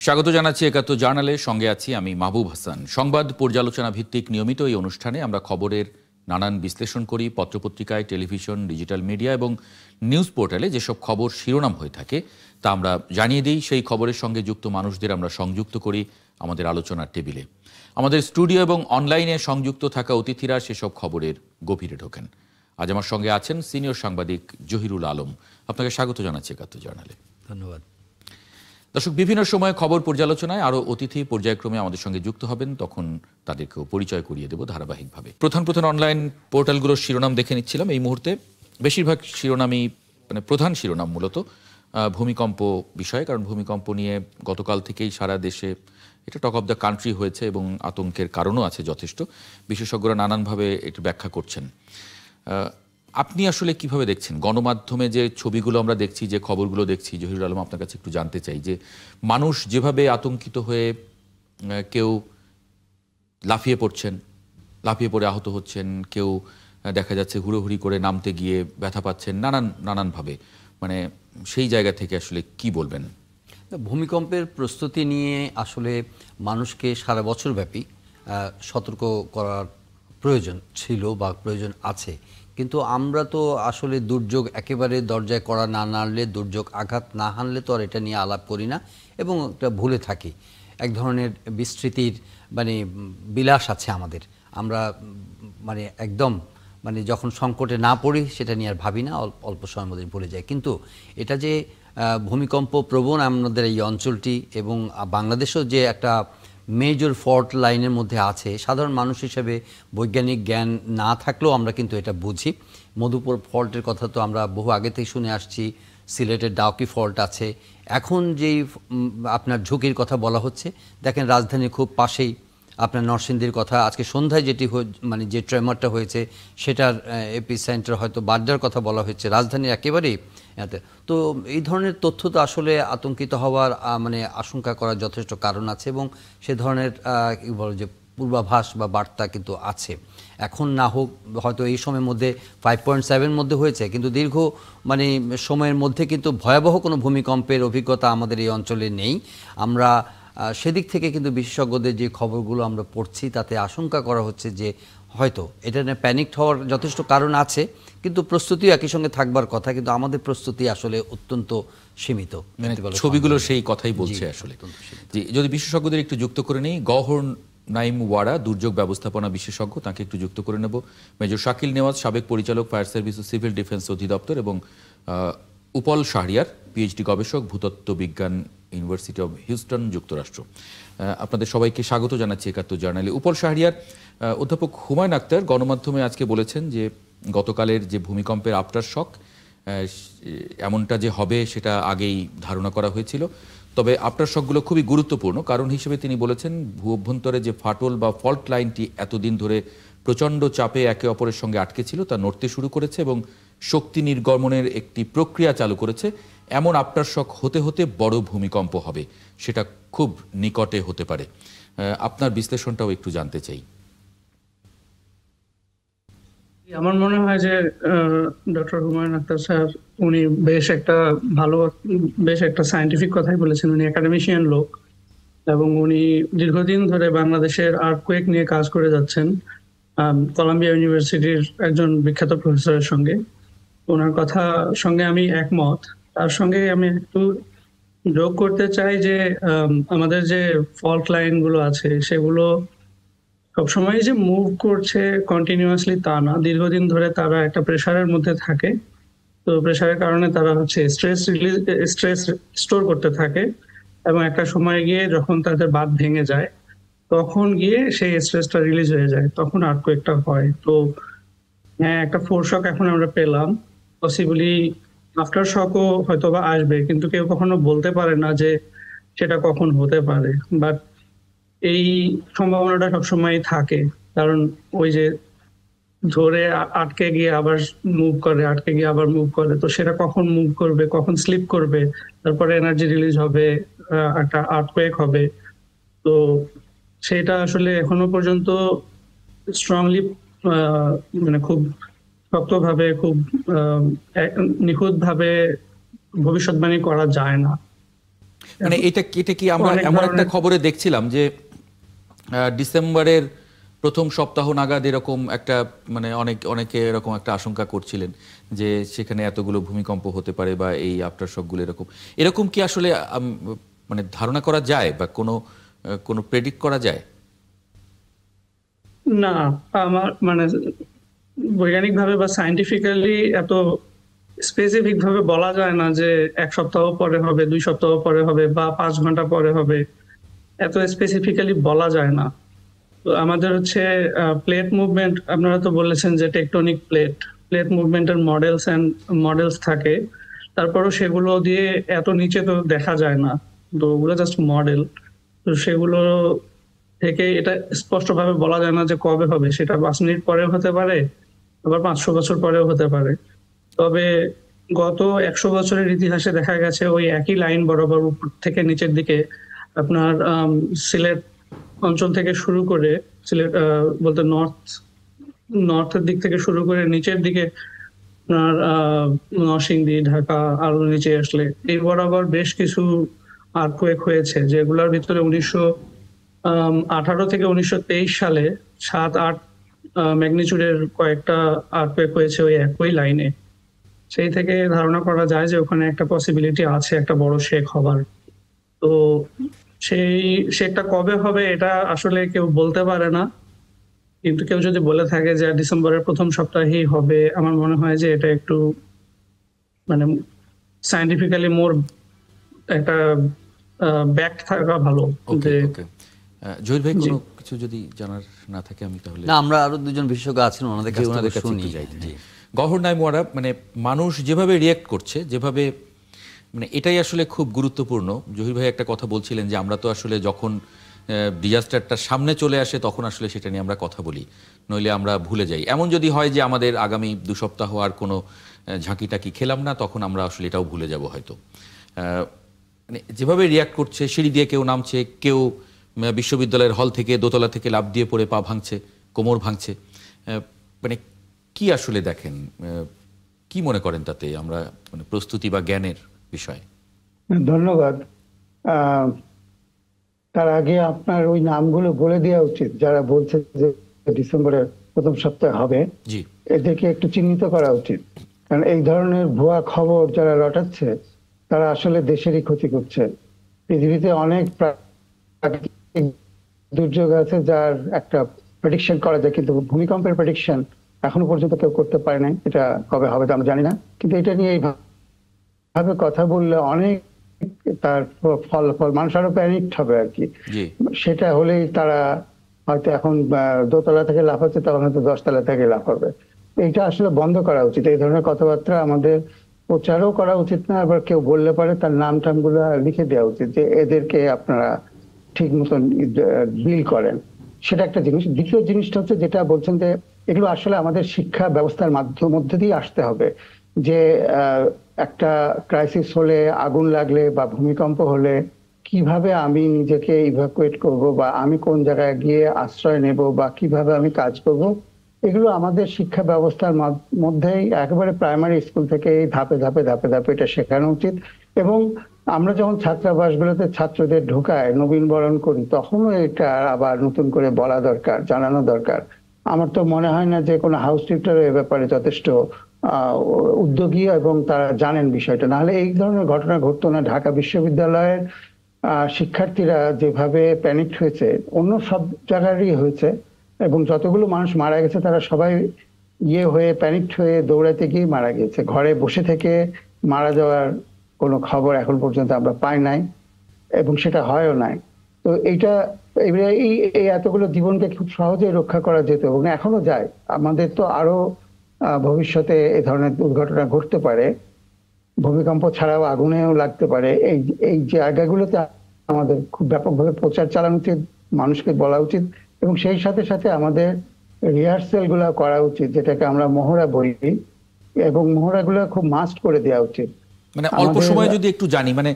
স্বাগত জানাচ্ছি একাত্তর জার্নালে, সঙ্গে আছি আমি মাহবুব হাসান। সংবাদ পর্যালোচনা ভিত্তিক নিয়মিত এই অনুষ্ঠানে আমরা খবরের নানান বিশ্লেষণ করি। পত্রপত্রিকায়, টেলিভিশন, ডিজিটাল মিডিয়া এবং নিউজ পোর্টালে যেসব খবর শিরোনাম হয়ে থাকে তা আমরা জানিয়ে দিই। সেই খবরের সঙ্গে যুক্ত মানুষদের আমরা সংযুক্ত করি আমাদের আলোচনার টেবিলে। আমাদের স্টুডিও এবং অনলাইনে সংযুক্ত থাকা অতিথিরা সেসব খবরের গভীরে ঢোকেন। আজ আমার সঙ্গে আছেন সিনিয়র সাংবাদিক জহিরুল আলম। আপনাকে স্বাগত জানাচ্ছি একাত্তর জার্নালে। ধন্যবাদ। দর্শক, বিভিন্ন সময় খবর পর্যালোচনায় আরও অতিথি পর্যায়ক্রমে আমাদের সঙ্গে যুক্ত হবেন, তখন তাদেরকেও পরিচয় করিয়ে দেব ধারাবাহিকভাবে। প্রধান অনলাইন পোর্টালগুলোর শিরোনাম দেখে নিচ্ছিলাম এই মুহূর্তে। বেশিরভাগ শিরোনামই প্রধান শিরোনাম মূলত ভূমিকম্প বিষয়ে, কারণ ভূমিকম্প নিয়ে গতকাল থেকেই সারা দেশে এটা টক অফ দ্য কান্ট্রি হয়েছে এবং আতঙ্কের কারণও আছে যথেষ্ট। বিশেষজ্ঞরা নানানভাবে এটা ব্যাখ্যা করছেন। আপনি আসলে কিভাবে দেখছেন গণমাধ্যমে যে ছবিগুলো আমরা দেখছি, যে খবরগুলো দেখছি? জহিরুল আলম, আপনার কাছে একটু জানতে চাই যে মানুষ যেভাবে আতঙ্কিত হয়ে কেউ লাফিয়ে পড়ছেন, লাফিয়ে পড়ে আহত হচ্ছেন, কেউ দেখা যাচ্ছে হুড়োহুড়ি করে নামতে গিয়ে ব্যথা পাচ্ছেন, নানানভাবে, সেই জায়গা থেকে আসলে কি বলবেন? ভূমিকম্পের প্রস্তুতি নিয়ে আসলে মানুষকে সারা বছরব্যাপী সতর্ক করার প্রয়োজন ছিল বা প্রয়োজন আছে। কিন্তু আমরা তো আসলে দুর্যোগ একেবারে দরজায় কড়া না নাড়লে, দুর্যোগ আঘাত না হানলে তো আর এটা নিয়ে আলাপ করি না এবং এটা ভুলে থাকি। এক ধরনের বিস্মৃতির বিলাস আছে আমাদের। আমরা একদম যখন সংকটে না পড়ি সেটা নিয়ে আর ভাবি না, অল্প সময়ের মধ্যে ভুলে যাই। কিন্তু এটা যে ভূমিকম্প প্রবণ আমাদের এই অঞ্চলটি এবং বাংলাদেশও যে একটা মেজর ফল্ট লাইনের মধ্যে আছে, সাধারণ মানুষ হিসেবে বৈজ্ঞানিক জ্ঞান না থাকলেও আমরা কিন্তু এটা বুঝি। মধুপুর ফল্টের কথা তো আমরা বহু আগে থেকে শুনে আসছি, সিলেটের ডাউকি ফল্ট আছে। এখন যেই আপনার ঝুঁকির কথা বলা হচ্ছে, দেখেন রাজধানীর খুব পাশেই আপনার নরসিংদীর কথা, আজকে সন্ধ্যায় যেটি যে ট্রেমারটা হয়েছে সেটার এপি সেন্টার হয়তো বাড্ডার কথা বলা হয়েছে, রাজধানীর একেবারেই। তো এই ধরনের তথ্য তো আসলে আতঙ্কিত হওয়ার আশঙ্কা করার যথেষ্ট কারণ আছে এবং সে ধরনের কি বলে যে পূর্বাভাস বা বার্তা কিন্তু আছে। এখন না হোক, হয়তো এই সময়ের মধ্যে 5.7 মধ্যে হয়েছে, কিন্তু দীর্ঘ সময়ের মধ্যে কিন্তু ভয়াবহ কোনো ভূমিকম্পের অভিজ্ঞতা আমাদের এই অঞ্চলে নেই। আমরা সেদিক থেকে কিন্তু বিশেষজ্ঞদের যে খবরগুলো আমরা পড়ছি তাতে আশঙ্কা করা হচ্ছে যে হয়তো এটা নিয়ে প্যানিকড হওয়ার যথেষ্ট কারণ আছে, কিন্তু প্রস্তুতিও একই সঙ্গে থাকবার কথা। কিন্তু আমাদের প্রস্তুতি আসলে অত্যন্ত সীমিত। ছবিগুলো সেই কথাই বলছে আসলে। যদি বিশেষজ্ঞদের একটু যুক্ত করে নেই, গওহর নাইম ওয়ারা দুর্যোগ ব্যবস্থাপনা বিশেষজ্ঞ, তাকে একটু যুক্ত করে নেব। মেজর শাকিল নেওয়াজ, সাবেক পরিচালক, ফায়ার সার্ভিস ও সিভিল ডিফেন্স অধিদপ্তর, এবং উপল শাহরিয়ার, পিএইচডি গবেষক, ভূতত্ত্ব বিজ্ঞান, ইউনিভার্সিটি অব হিউস্টন, যুক্তরাষ্ট্র। আপনাদের সবাইকে স্বাগত জানাচ্ছি একাত্তর জার্নালে। উপল শাহরিয়ার, অধ্যাপক হুমায়ুন আক্তার গণমাধ্যমে আজকে বলেছেন যে গতকালের যে ভূমিকম্পের আফটার শক, এমনটা যে হবে সেটা আগেই ধারণা করা হয়েছিল। তবে আফটার শকগুলো খুবই গুরুত্বপূর্ণ কারণ হিসেবে তিনি বলেছেন ভূ অভ্যন্তরে যে ফাটল বা ফল্ট লাইনটি এতদিন ধরে প্রচণ্ড চাপে একে অপরের সঙ্গে আটকে ছিল তা নড়তে শুরু করেছে এবং শক্তি নির্গমনের একটি প্রক্রিয়া চালু করেছে। এমন আফটার শক হতে হতে বড় ভূমিকম্প হবে, সেটা খুব নিকটে হতে পারে। আপনার বিশ্লেষণটাও একটু জানতে চাই। আমার মনে হয় যে ডক্টর হুমায়ুন আক্তার স্যার উনি বেশ একটা সায়েন্টিফিক কথাই বলেছেন। উনি একাডেমিশিয়ান লোক এবং উনি দীর্ঘদিন ধরে বাংলাদেশের আর্থকুয়েক নিয়ে কাজ করে যাচ্ছেন কলাম্বিয়া ইউনিভার্সিটির একজন বিখ্যাত প্রফেসরের সঙ্গে। ওনার কথা সঙ্গে আমি একমত। তার সঙ্গে আমি একটু যোগ করতে চাই যে আমাদের যে ফল্ট লাইন গুলো আছে সেগুলো সবসময় যে মুভ করছে কন্টিনিউয়াসলি তা না, দীর্ঘদিন ধরে তারা একটা প্রেসারের মধ্যে থাকে। তো প্রেসারের কারণে তারা স্ট্রেস স্টোর করতে থাকে এবং একটা সময় গিয়ে যখন তাদের বাঁধ ভেঙে যায় তখন গিয়ে সেই স্ট্রেসটা রিলিজ হয়ে যায়, তখন আর্থকুয়েকটা হয়। তো হ্যাঁ, একটা ফোরশক এখন আমরা পেলাম, পসিবলি আফটার শকও হয়তো বা আসবে, কিন্তু কেউ কখনো বলতে পারে না যে সেটা কখন হতে পারে। বাট এই সম্ভাবনাটা সবসময় থাকে, কারণ ওই যে ধরে আটকে গিয়ে আবার মুভ করে, আটকে গিয়ে আবার মুভ করে, তো সেটা কখন মুভ করবে, কখন স্লিপ করবে, তারপরে এনার্জি রিলিজ হবে, একটা আর্থকুয়েক হবে। তো সেটা আসলে এখনো পর্যন্ত স্ট্রংলি খুব শক্তভাবে, খুব নিখুঁতভাবে ভবিষ্যৎবাণী করা যায় না। মানে এটা এটা কি আমরা অনেক এমন একটা ধরনের- খবরে দেখছিলাম যে ডিসেম্বরের প্রথম সপ্তাহ নাগাদ এরকম একটা মানে অনেকে এরকম একটা আশঙ্কা করছিলেন যে সেখানে এতগুলো ভূমিকম্প হতে পারে বা এই আফটার শকগুলো এরকম কি আসলে মানে ধারণা করা যায় বা কোনো প্রেডিক্ট করা যায়? না, আমার মানে বৈজ্ঞানিক ভাবে বা সায়েন্টিফিক্যালি এত স্পেসিফিক ভাবে বলা যায় না যে 1 সপ্তাহ পরে হবে, 2 সপ্তাহ পরে হবে বা 5 ঘন্টা পরে হবে। এত স্পেসিফিক্যালি বলা যায় না। তো আমাদের হচ্ছে প্লেট মুভমেন্ট, আপনারা তো বলেছেন যে টেকটনিক প্লেট মুভমেন্টের মডেলস থাকে। তারপরও সেগুলো দিয়ে এত নিচে তো দেখা যায় না, তো ওগুলো জাস্ট মডেল। তো সেগুলো থেকে এটা স্পষ্টভাবে বলা যায় না যে কবে হবে, সেটা 5 মিনিট পরেও হতে পারে, আবার 500 বছর পরেও হতে পারে। তবে গত 100 বছরের ইতিহাসে দেখা গেছে ওই একই লাইন বরাবর উপর থেকে নিচের দিকে আপনার সিলেট অঞ্চল থেকে শুরু করে, সিলেট বলতে নর্থের দিক থেকে শুরু করে নিচের দিকে আপনার নরসিংদী, ঢাকা আরো নিচে আসলে এই বরাবর বেশ কিছু আর্থকোয়েক হয়েছে, যেগুলোর ভিতরে 1918 থেকে 1923 সালে 7-8 ম্যাগনিচিউডের কয়েকটা আর্থকোয়েক হয়েছে ওই একই লাইনে। সেই থেকে ধারণা করা যায় যে ওখানে একটা পসিবিলিটি আছে একটা বড় শেক হবার। তো সেই শেকটা কবে হবে এটা আসলে কেউ বলতে পারে না, কিন্তু কেউ যদি বলে থাকে যে ডিসেম্বরের প্রথম সপ্তাহেই হবে, আমার মনে হয় যে এটা একটু মানে সায়েন্টিফিক্যালি মোর একটা ব্যাক থাকা ভালো। ওকে যে ওকে জহির ভাই কোনো কিছু যদি জানার না থাকে আমি তাহলে না, আমরা আরো দুজন বিশেষজ্ঞ আছেন, ওনাদের যে কাছে ওনাদের থেকে কাছে শুনি। একটু যাইতে জি। গহর নাইমওয়ারা মানে মানুষ যেভাবে রিয়েক্ট করছে, যেভাবে মানে এটাই আসলে খুব গুরুত্বপূর্ণ। জহির ভাই একটা কথা বলছিলেন যে আমরা তো আসলে যখন ডিজাস্টারটা সামনে চলে আসে তখন আসলে সেটা নিয়ে আমরা কথা বলি, নইলে আমরা ভুলে যাই। এমন যদি হয় যে আমাদের আগামী 2 সপ্তাহ আর কোনো ঝাঁকিটাকি খেলাম না, তখন আমরা আসলে এটাও ভুলে যাব হয়তো। মানে যেভাবে রিয়াক্ট করছে, সিঁড়ি দিয়ে কেউ নামছে, কেউ বিশ্ববিদ্যালয়ের হল থেকে দোতলা থেকে লাফ দিয়ে পড়ে পা ভাঙছে, কোমর ভাঙছে, মানে কি আসলে দেখেন, কি মনে করেন তাতে আমরা মানে প্রস্তুতি বা জ্ঞানের বিষয়? ধন্যবাদ। আহ, তার আগে আপনার ওই নামগুলো বলে দেওয়া উচিত যারা বলছে যে ডিসেম্বরের প্রথম সপ্তাহে হবে, জি এদেরকে একটু চিহ্নিত করা উচিত। কারণ এই ধরনের ভুয়া খবর যারা রটাচ্ছে তারা আসলে দেশেরই ক্ষতি করছে। পৃথিবীতে অনেক প্রাকৃতিক দুর্যোগ আছে যার একটা প্রেডিকশন করা যায়, কিন্তু ভূমিকম্পের প্রেডিকশন এখনো পর্যন্ত কেউ করতে পারে নাই। এটা কবে হবে তা আমরা জানি না, কিন্তু এটা নিয়ে এইভাবে কথা বললে অনেক তার ফল মানুষ আরো প্যানিকড হবে আর কি। জি সেটা হলেই তারা হয়তো এখন দোতলা থেকে লাফাচ্ছে, তখন হয়তো 10 তলা থেকে লাফাবে। এইটা আসলে বন্ধ করা উচিত। এই ধরনের কথাবার্তা আমাদের প্রচারও করা উচিত না, আবার কেউ বললে পারে তার নাম টাম গুলো লিখে দেওয়া উচিত যে এদেরকে আপনারা ঠিক মতন ডিল করেন। সেটা একটা জিনিস। দ্বিতীয় জিনিসটা হচ্ছে যেটা বলছেন যে এগুলো আসলে আমাদের শিক্ষা ব্যবস্থার মধ্যে দিয়ে আসতে হবে। যে একটা ক্রাইসিস হলে, আগুন লাগলে বা ভূমিকম্প হলে কিভাবে আমি নিজেকে ইভাকুয়েট করব বা আমি কোন জায়গায় গিয়ে আশ্রয় নেব বা কিভাবে আমি কাজ করব, এগুলো আমাদের শিক্ষা ব্যবস্থার মধ্যেই একেবারে প্রাইমারি স্কুল থেকে ধাপে ধাপে ধাপে ধাপে এটা শেখানো উচিত। এবং আমরা যখন ছাত্রাবাসগুলোতে ছাত্রদের ঢোকায় নবীনবরণ করি, তখনও এটা আবার নতুন করে বলা দরকার, জানানো দরকার। আমার তো মনে হয় না যে কোনো হাউস টিউটর এ ব্যাপারে যথেষ্ট উদ্যোগী এবং তারা জানেন বিষয়টা, নাহলে এই ধরনের ঘটনা ঘটতো না। ঢাকা বিশ্ববিদ্যালয়ের শিক্ষার্থীরা যেভাবে প্যানিক হয়েছে, অন্য সব জায়গারই হয়েছে, এবং যতগুলো মানুষ মারা গেছে তারা সবাই হয়ে প্যানিক হয়ে দৌড়াতে গিয়ে মারা গেছে। ঘরে বসে থেকে মারা যাওয়ার কোনো খবর এখন পর্যন্ত আমরা পাই নাই, এবং সেটা হয়ও নাই। তো এইটা এই এতগুলো জীবনকে খুব সহজেই রক্ষা করা যেত এবং এখনো যায়। আমাদের তো আরো ভবিষ্যতে এ ধরনের দুর্ঘটনা ঘটতে পারে, ভূমিকম্প ছাড়াও আগুনেও লাগতে পারে। এই জায়গাগুলোতে আমাদের খুব ব্যাপকভাবে প্রচার চালানো উচিত, মানুষকে বলা উচিত, এবং সেই সাথে সাথে আমাদের রিহার্সেল গুলা করা উচিত, যেটাকে আমরা মহড়া বলি, এবং মহড়াগুলো খুব মাস্ট করে দেওয়া উচিত। মানে অল্প সময় যদি একটু জানি, মানে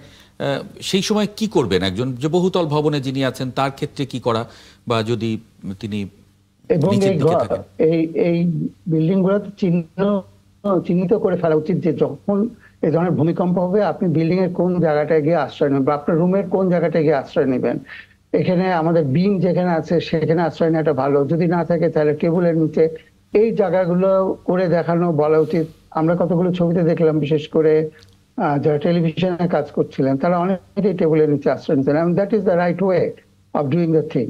সেই সময় কি করবেন একজন যে বহুতল ভবনে যিনি আছেন তার ক্ষেত্রে কি করা, বা যদি তিনি এবং এই বিল্ডিং গুলোতে চিহ্নিত করে ফেলা উচিত যে যখন এই ধরনের ভূমিকম্প হবে, আপনি বিল্ডিং এর কোন জায়গাটায় গিয়ে আশ্রয় নেবেন বা আপনার রুমের কোন জায়গাটায় গিয়ে আশ্রয় নেবেন। এখানে আমাদের বিম যেখানে আছে সেখানে আশ্রয় নেওয়াটা ভালো, যদি না থাকে তাহলে টেবিলের নিচে, এই জায়গাগুলো করে দেখানো বলা উচিত। আমরা কতগুলো ছবিতে দেখলাম, বিশেষ করে যারা টেলিভিশনে কাজ করছিলেন তারা অনেকেই টেবিলের নিচে আশ্রয় নিচ্ছেন, এবং that is the right way of doing the thing.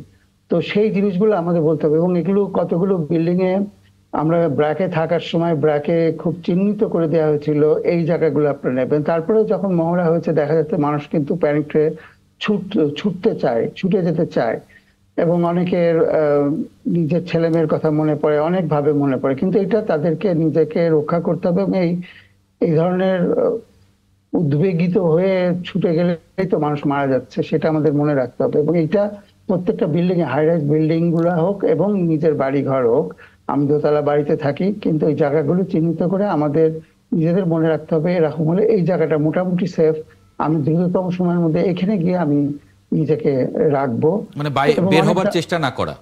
তো সেই জিনিসগুলো আমাদের বলতে হবে, এবং এগুলো কতগুলো বিল্ডিং এ আমরা ব্র্যাকে থাকার সময় ব্র্যাকে খুব চিহ্নিত করে দেওয়া হয়েছিল এই জায়গাগুলো আপনারা নেবেন। তারপরে যখন মহড়া হয়েছে দেখা যাচ্ছে মানুষ কিন্তু প্যানিকে ছুটতে চায়, ছুটে যেতে চায়, এবং অনেকের নিজের ছেলে মেয়ের কথা মনে পড়ে, অনেকভাবে মনে পড়ে, কিন্তু এটা তাদেরকে নিজেকে রক্ষা করতে হবে। এবং এই ধরনের উদ্বেগিত হয়ে ছুটে গেলেই তো মানুষ মারা যাচ্ছে, সেটা আমাদের মনে রাখতে হবে। এবং এইটা প্রত্যেকটা বিল্ডিং এ, হাই রাইজ বিল্ডিং গুলা হোক এবং নিজের বাড়ি ঘর হোক, আমি দোতলা বাড়িতে থাকি, কিন্তু এই জায়গাগুলো চিহ্নিত করে আমাদের নিজেদের মনে রাখতে হবে এরকম হলে এই জায়গাটা মোটামুটি সেফ, আমি দ্রুততম সময়ের মধ্যে এখানে গিয়ে আমি নিজেকে রাখবো। মানে বের হবার চেষ্টা না করা,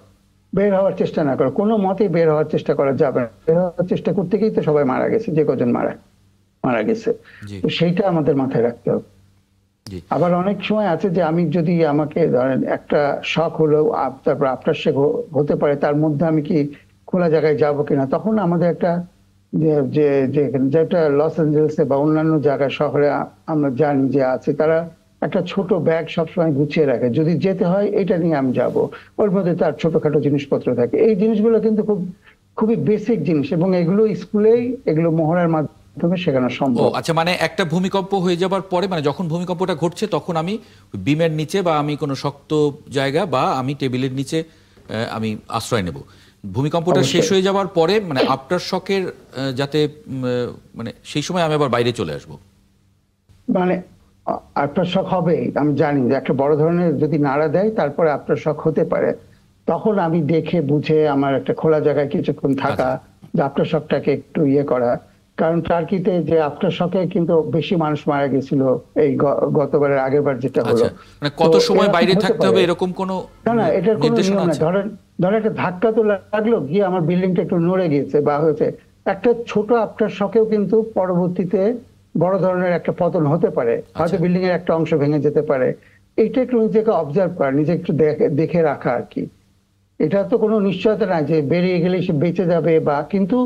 বের হওয়ার চেষ্টা না করা, কোনো মতেই বের হওয়ার চেষ্টা করা যাবে না। বের হওয়ার চেষ্টা করতে গিয়েই তো সবাই মারা গেছে, যে কজন মারা গেছে। তো সেইটা আমাদের মাথায় রাখতে হবে। আবার অনেক সময় আছে যে আমি যদি, আমাকে ধরেন একটা শখ হলো, তারপর আফটার শেক হতে পারে, তার মধ্যে আমি কি খোলা জায়গায় যাবো কিনা, তখন আমাদের একটা যেটা লস অ্যাঞ্জেলেসে বা অন্যান্য জায়গায় শহরে আমরা জানি যে আছে, তারা একটা ছোট ব্যাগ সবসময় গুছিয়ে রাখে, যদি যেতে হয় এটা নিয়ে আমি যাব, ওর মধ্যে তার ছোটখাটো জিনিসপত্র থাকে। এই জিনিসগুলো কিন্তু খুবই বেসিক জিনিস, এবং এগুলো স্কুলেই এগুলো মহড়ার মাধ্যমে শেখানো সম্ভব। আচ্ছা, মানে একটা ভূমিকম্প হয়ে যাবার পরে, মানে যখন ভূমিকম্পটা ঘটছে তখন আমি বিমের নিচে বা আমি কোনো শক্ত জায়গা বা আমি টেবিলের নিচে আমি আশ্রয় নেব। ভূমিকম্পটা শেষ হয়ে যাওয়ার পরে মানে আফটার শকের যাতে মানে সেই সময় আমি আবার বাইরে চলে আসব। মানে আফটার শক হবে, আমি জানি যে একটা বড় ধরনের যদি নাড়া দেয় তারপরে আফটার শক হতে পারে, তখন আমি দেখে বুঝে আমার একটা খোলা জায়গায় কিছুক্ষণ থাকা, যে আফটার শকটাকে একটু করা। কারণ টার্কিতে যে আফটার শকে কিন্তু বেশি মানুষ মারা গেছিল এই গতবারের আগের বার যেটা হলো। মানে কত সময় বাইরে থাকতে হবে এরকম কোনো না, এটার কোনো নিয়ম না। ধরেন একটা ধাক্কা তো লাগলো, গিয়ে আমার বিল্ডিংটা একটু নড়ে গিয়েছে বা হয়েছে, একটা ছোট আফটার শকেও কিন্তু পরবর্তীতে বড় ধরনের একটা পতন হতে পারে, হয়তো বিল্ডিং এর একটা অংশ ভেঙে যেতে পারে। এইটা একটু নিজেকে অবজার্ভ করা, নিজে একটু দেখে রাখা আর কি। এটা তো কোনো নিশ্চয়তা নাই যে বেরিয়ে গেলে সে বেঁচে যাবে, বা কিন্তু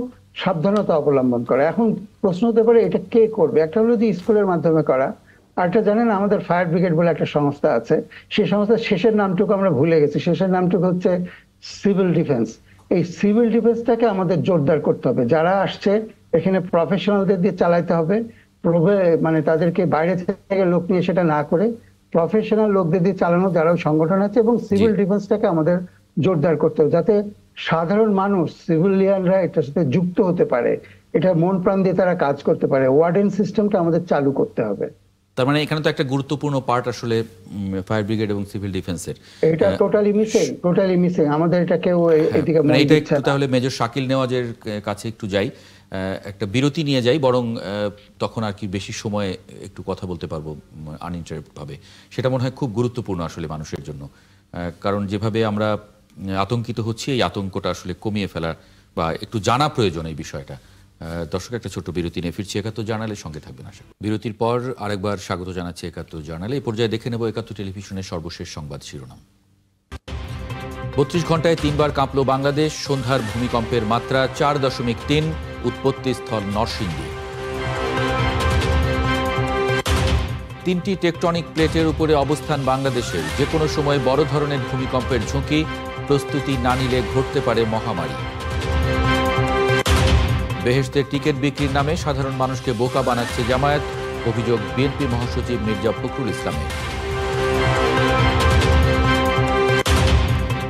সাবধানতা অবলম্বন করা। এখন প্রশ্ন হতে পারে এটা কে করবে, একটা হলো যে স্কুলের মাধ্যমে করা, আর একটা জানেন আমাদের ফায়ার ব্রিগেড বলে একটা সংস্থা আছে, সেই সংস্থার শেষের নামটুকু আমরা ভুলে গেছি, শেষের নামটুকু হচ্ছে সিভিল ডিফেন্স। এই সিভিল ডিফেন্সটাকে আমাদের জোরদার করতে হবে, যারা আসছে এখানে প্রফেশনালদের দিয়ে চালাইতে হবে, মানে তাদেরকে বাইরে থেকে লোক নিয়ে সেটা না করে প্রফেশনাল লোকদের দিয়ে চালানো যারা সংগঠন আছে, এবং সিভিল ডিফেন্সটাকে আমাদের জোরদার করতে হবে, যাতে সাধারণ মানুষ, সিভিলিয়ানরা এটার সাথে যুক্ত হতে পারে, এটা মন প্রাণ দিয়ে তারা কাজ করতে পারে। ওয়ার্ডেন সিস্টেমটা আমাদের চালু করতে হবে। তার মানে এখানে তো একটা গুরুত্বপূর্ণ পার্ট আসলে ফায়ার ব্রিগেড এবং সিভিল ডিফেন্সের, এটা টোটালি মিসিং আমাদের। এটা কেউ এদিকে মন দিচ্ছে না। তাহলে মেজর শাকিল নেওয়াজের কাছে একটু যাই, একটা বিরতি নিয়ে যাই, বরং তখন আর কি বেশি সময় একটু কথা বলতে পারবো আনইন্টারাপ্টেড ভাবে। সেটা মনে হয় খুব গুরুত্বপূর্ণ আসলে মানুষের জন্য, কারণ যেভাবে আমরা আতঙ্কিত হচ্ছি, এই আতঙ্কটা আসলে কমিয়ে ফেলা বা একটু জানা প্রয়োজন এই বিষয়টা। দর্শক, একটা ছোট্ট বিরতি নিয়ে ফিরছি একাত্তর জার্নালের সঙ্গে থাকবেন আশা করি। বিরতির পর আরেকবার স্বাগত জানাচ্ছি একাত্তর জার্নালে। এই পর্যায়ে দেখে নেব একাত্তর টেলিভিশনের সর্বশেষ সংবাদ শিরোনাম। 32 ঘন্টায় 3 বার কাঁপল বাংলাদেশ, সন্ধ্যার ভূমিকম্পের মাত্রা 4.3, উৎপত্তি স্থল নরসিংদী। 3টি টেকটনিক প্লেটের উপরে অবস্থান বাংলাদেশের, যে কোনো সময় বড় ধরনের ভূমিকম্পের ঝুঁকি, প্রস্তুতি না নিলে ঘটতে পারে মহামারী। বেহেশতের টিকিট বিক্রির নামে সাধারণ মানুষকে বোকা বানাচ্ছে জামায়াত, অভিযোগ বিএনপি মহাসচিব মির্জা ফখরুল ইসলামের।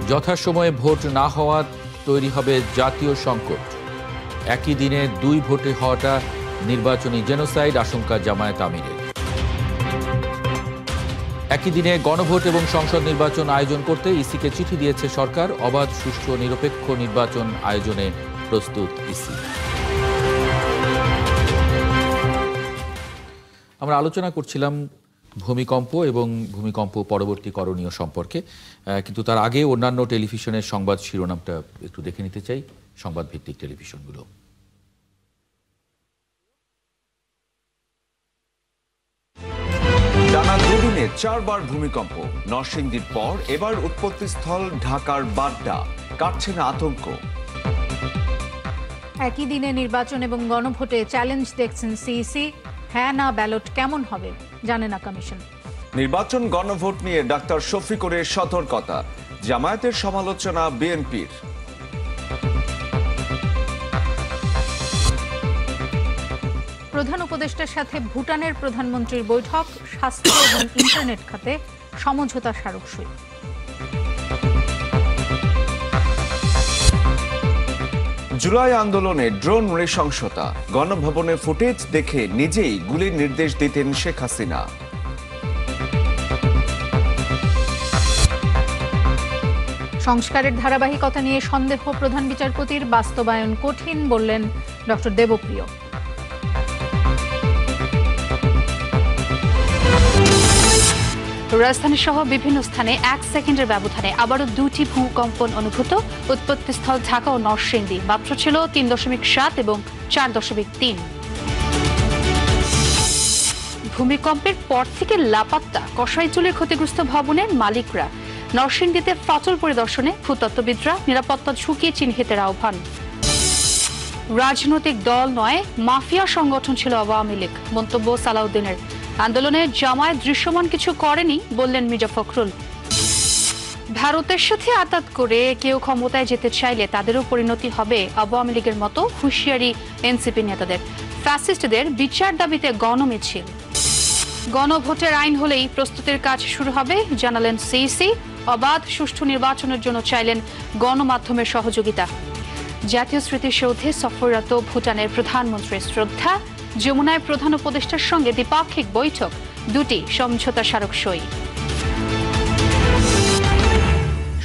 যথাসময়ে ভোট না হওয়া তৈরি হবে জাতীয় সংকট, একই দিনে 2 ভোটে হওয়াটা নির্বাচনী জেনোসাইড, আশঙ্কা জামায়াত আমিরের। একই দিনে গণভোট এবং সংসদ নির্বাচন আয়োজন করতে ইসিকে চিঠি দিয়েছে সরকার, অবাধ, সুষ্ঠু ও নিরপেক্ষ নির্বাচন আয়োজনে প্রস্তুত ইসি। আমরা আলোচনা করছিলাম ভূমিকম্প এবং ভূমিকম্প পরবর্তী করণীয় সম্পর্কে, কিন্তু তার আগে অন্যান্য টেলিভিশনের সংবাদ শিরোনামটা একটু দেখে নিতে চাই, সংবাদ ভিত্তিক টেলিভিশনগুলো। দিনে 4 বার ভূমিকম্প। নরসিংদীর পর এবার উৎপত্তিস্থল ঢাকার বাড্ডা। কাটছে না আতঙ্ক। একই দিনে নির্বাচন এবং গণভোটে চ্যালেঞ্জ দেখছেন সিইসি। হ্যাঁ না ব্যালট কেমন হবে জানে না কমিশন। নির্বাচন গণভোট নিয়ে ডাক্তার শফিকুরের সতর্কতা। জামায়াতের সমালোচনা বিএনপির। প্রধান উপদেষ্টার সাথে ভুটানের প্রধানমন্ত্রীর বৈঠক। স্বাস্থ্য এবং ইন্টারনেট খাতে সমঝোতা স্মারক সই। জুলাই আন্দোলনে ড্রোন নৃশংসতা। গণভবনের ফুটেজ দেখে নিজেই গুলির নির্দেশ দিতেন শেখ হাসিনা। সংস্কারের ধারাবাহিকতা নিয়ে সন্দেহ প্রধান বিচারপতির, বাস্তবায়ন কঠিন বললেন ডক্টর দেবপ্রিয়। রাজধানী সহ বিভিন্ন স্থানে 1 সেকেন্ডের ব্যবধানে আবারও 2টি ভূকম্পন অনুভূত। উৎপত্তিস্থল ঢাকা ও নরসিংদী। মাত্রা ছিল 3.7 এবং 4.3। ভূমিকম্পের পর থেকে লাপাত্তা কসাইচুলের ক্ষতিগ্রস্ত ভবনের মালিকরা। নরসিংদীতে ফাটল পরিদর্শনে ভূতত্ত্ববিদরা। নিরাপত্তা ঝুঁকি চিহ্নিতের আহ্বান। রাজনৈতিক দল নয়, মাফিয়া সংগঠন ছিল আওয়ামী লীগ, মন্তব্য সালাউদ্দিনের। আন্দোলনে জামায়াত দৃশ্যমান কিছু করেনি বললেন মির্জা ফখরুল। ভারতের সাথে আতাত করে কেউ ক্ষমতায় যেতে চাইলে তাদেরও পরিণতি হবে আওয়ামী লীগের মতো, হুঁশিয়ারি এনসিপি নেতাদের। ফ্যাসিস্টদের বিচার দাবিতে গণমিছিল। গণভোটের আইন হলেই প্রস্তুতির কাজ শুরু হবে জানালেন সিইসি। অবাধ সুষ্ঠু নির্বাচনের জন্য চাইলেন গণমাধ্যমের সহযোগিতা। জাতীয় স্মৃতিসৌধে সফররত ভুটানের প্রধানমন্ত্রীর শ্রদ্ধা। যমুনায় প্রধান উপদেষ্টার সঙ্গে দ্বিপাক্ষিক বৈঠক। 2টি সমঝোতা স্মারক সই।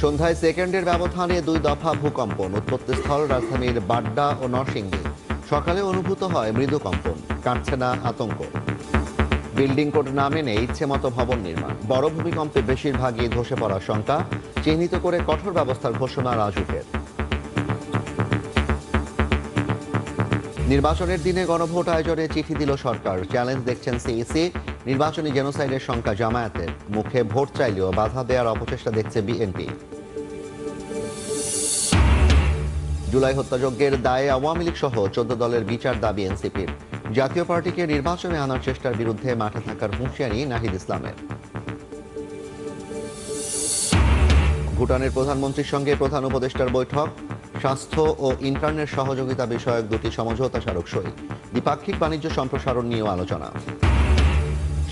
সন্ধ্যায় সেকেন্ডের ব্যবধানে 2 দফা ভূকম্পন। উৎপত্তিস্থল রাজধানীর বাড্ডা ও নরসিংদী। সকালে অনুভূত হয় মৃদু কম্পন। কাটছে না আতঙ্ক। বিল্ডিং কোড না মেনে ইচ্ছেমতো ভবন নির্মাণ। বড় ভূমিকম্পে বেশিরভাগই ধসে পড়ার শঙ্কা। চিহ্নিত করে কঠোর ব্যবস্থার ঘোষণা রাজুকের। নির্বাচনের দিনে গণভোট আয়োজনে চিঠি দিল সরকার। চ্যালেঞ্জ দেখছেন সিইসি। নির্বাচনী জেনোসাইডের শঙ্কা জামায়াতের। মুখে ভোট চাইলেও বাধা দেওয়ার অপচেষ্টা দেখছে বিএনপি। জুলাই হত্যাযজ্ঞের দায়ে আওয়ামী লীগ সহ 14 দলের বিচার দাবি এনসিপির। জাতীয় পার্টিকে নির্বাচনে আনার চেষ্টার বিরুদ্ধে মাঠে থাকার হুঁশিয়ারি নাহিদ ইসলামের। ভুটানের প্রধানমন্ত্রীর সঙ্গে প্রধান উপদেষ্টার বৈঠক। স্বাস্থ্য ও ইন্টারনেট সহযোগিতা বিষয়ক 2টি সমঝোতা স্মারক সই। দ্বিপাক্ষিক বাণিজ্য সম্প্রসারণ নিয়েও আলোচনা।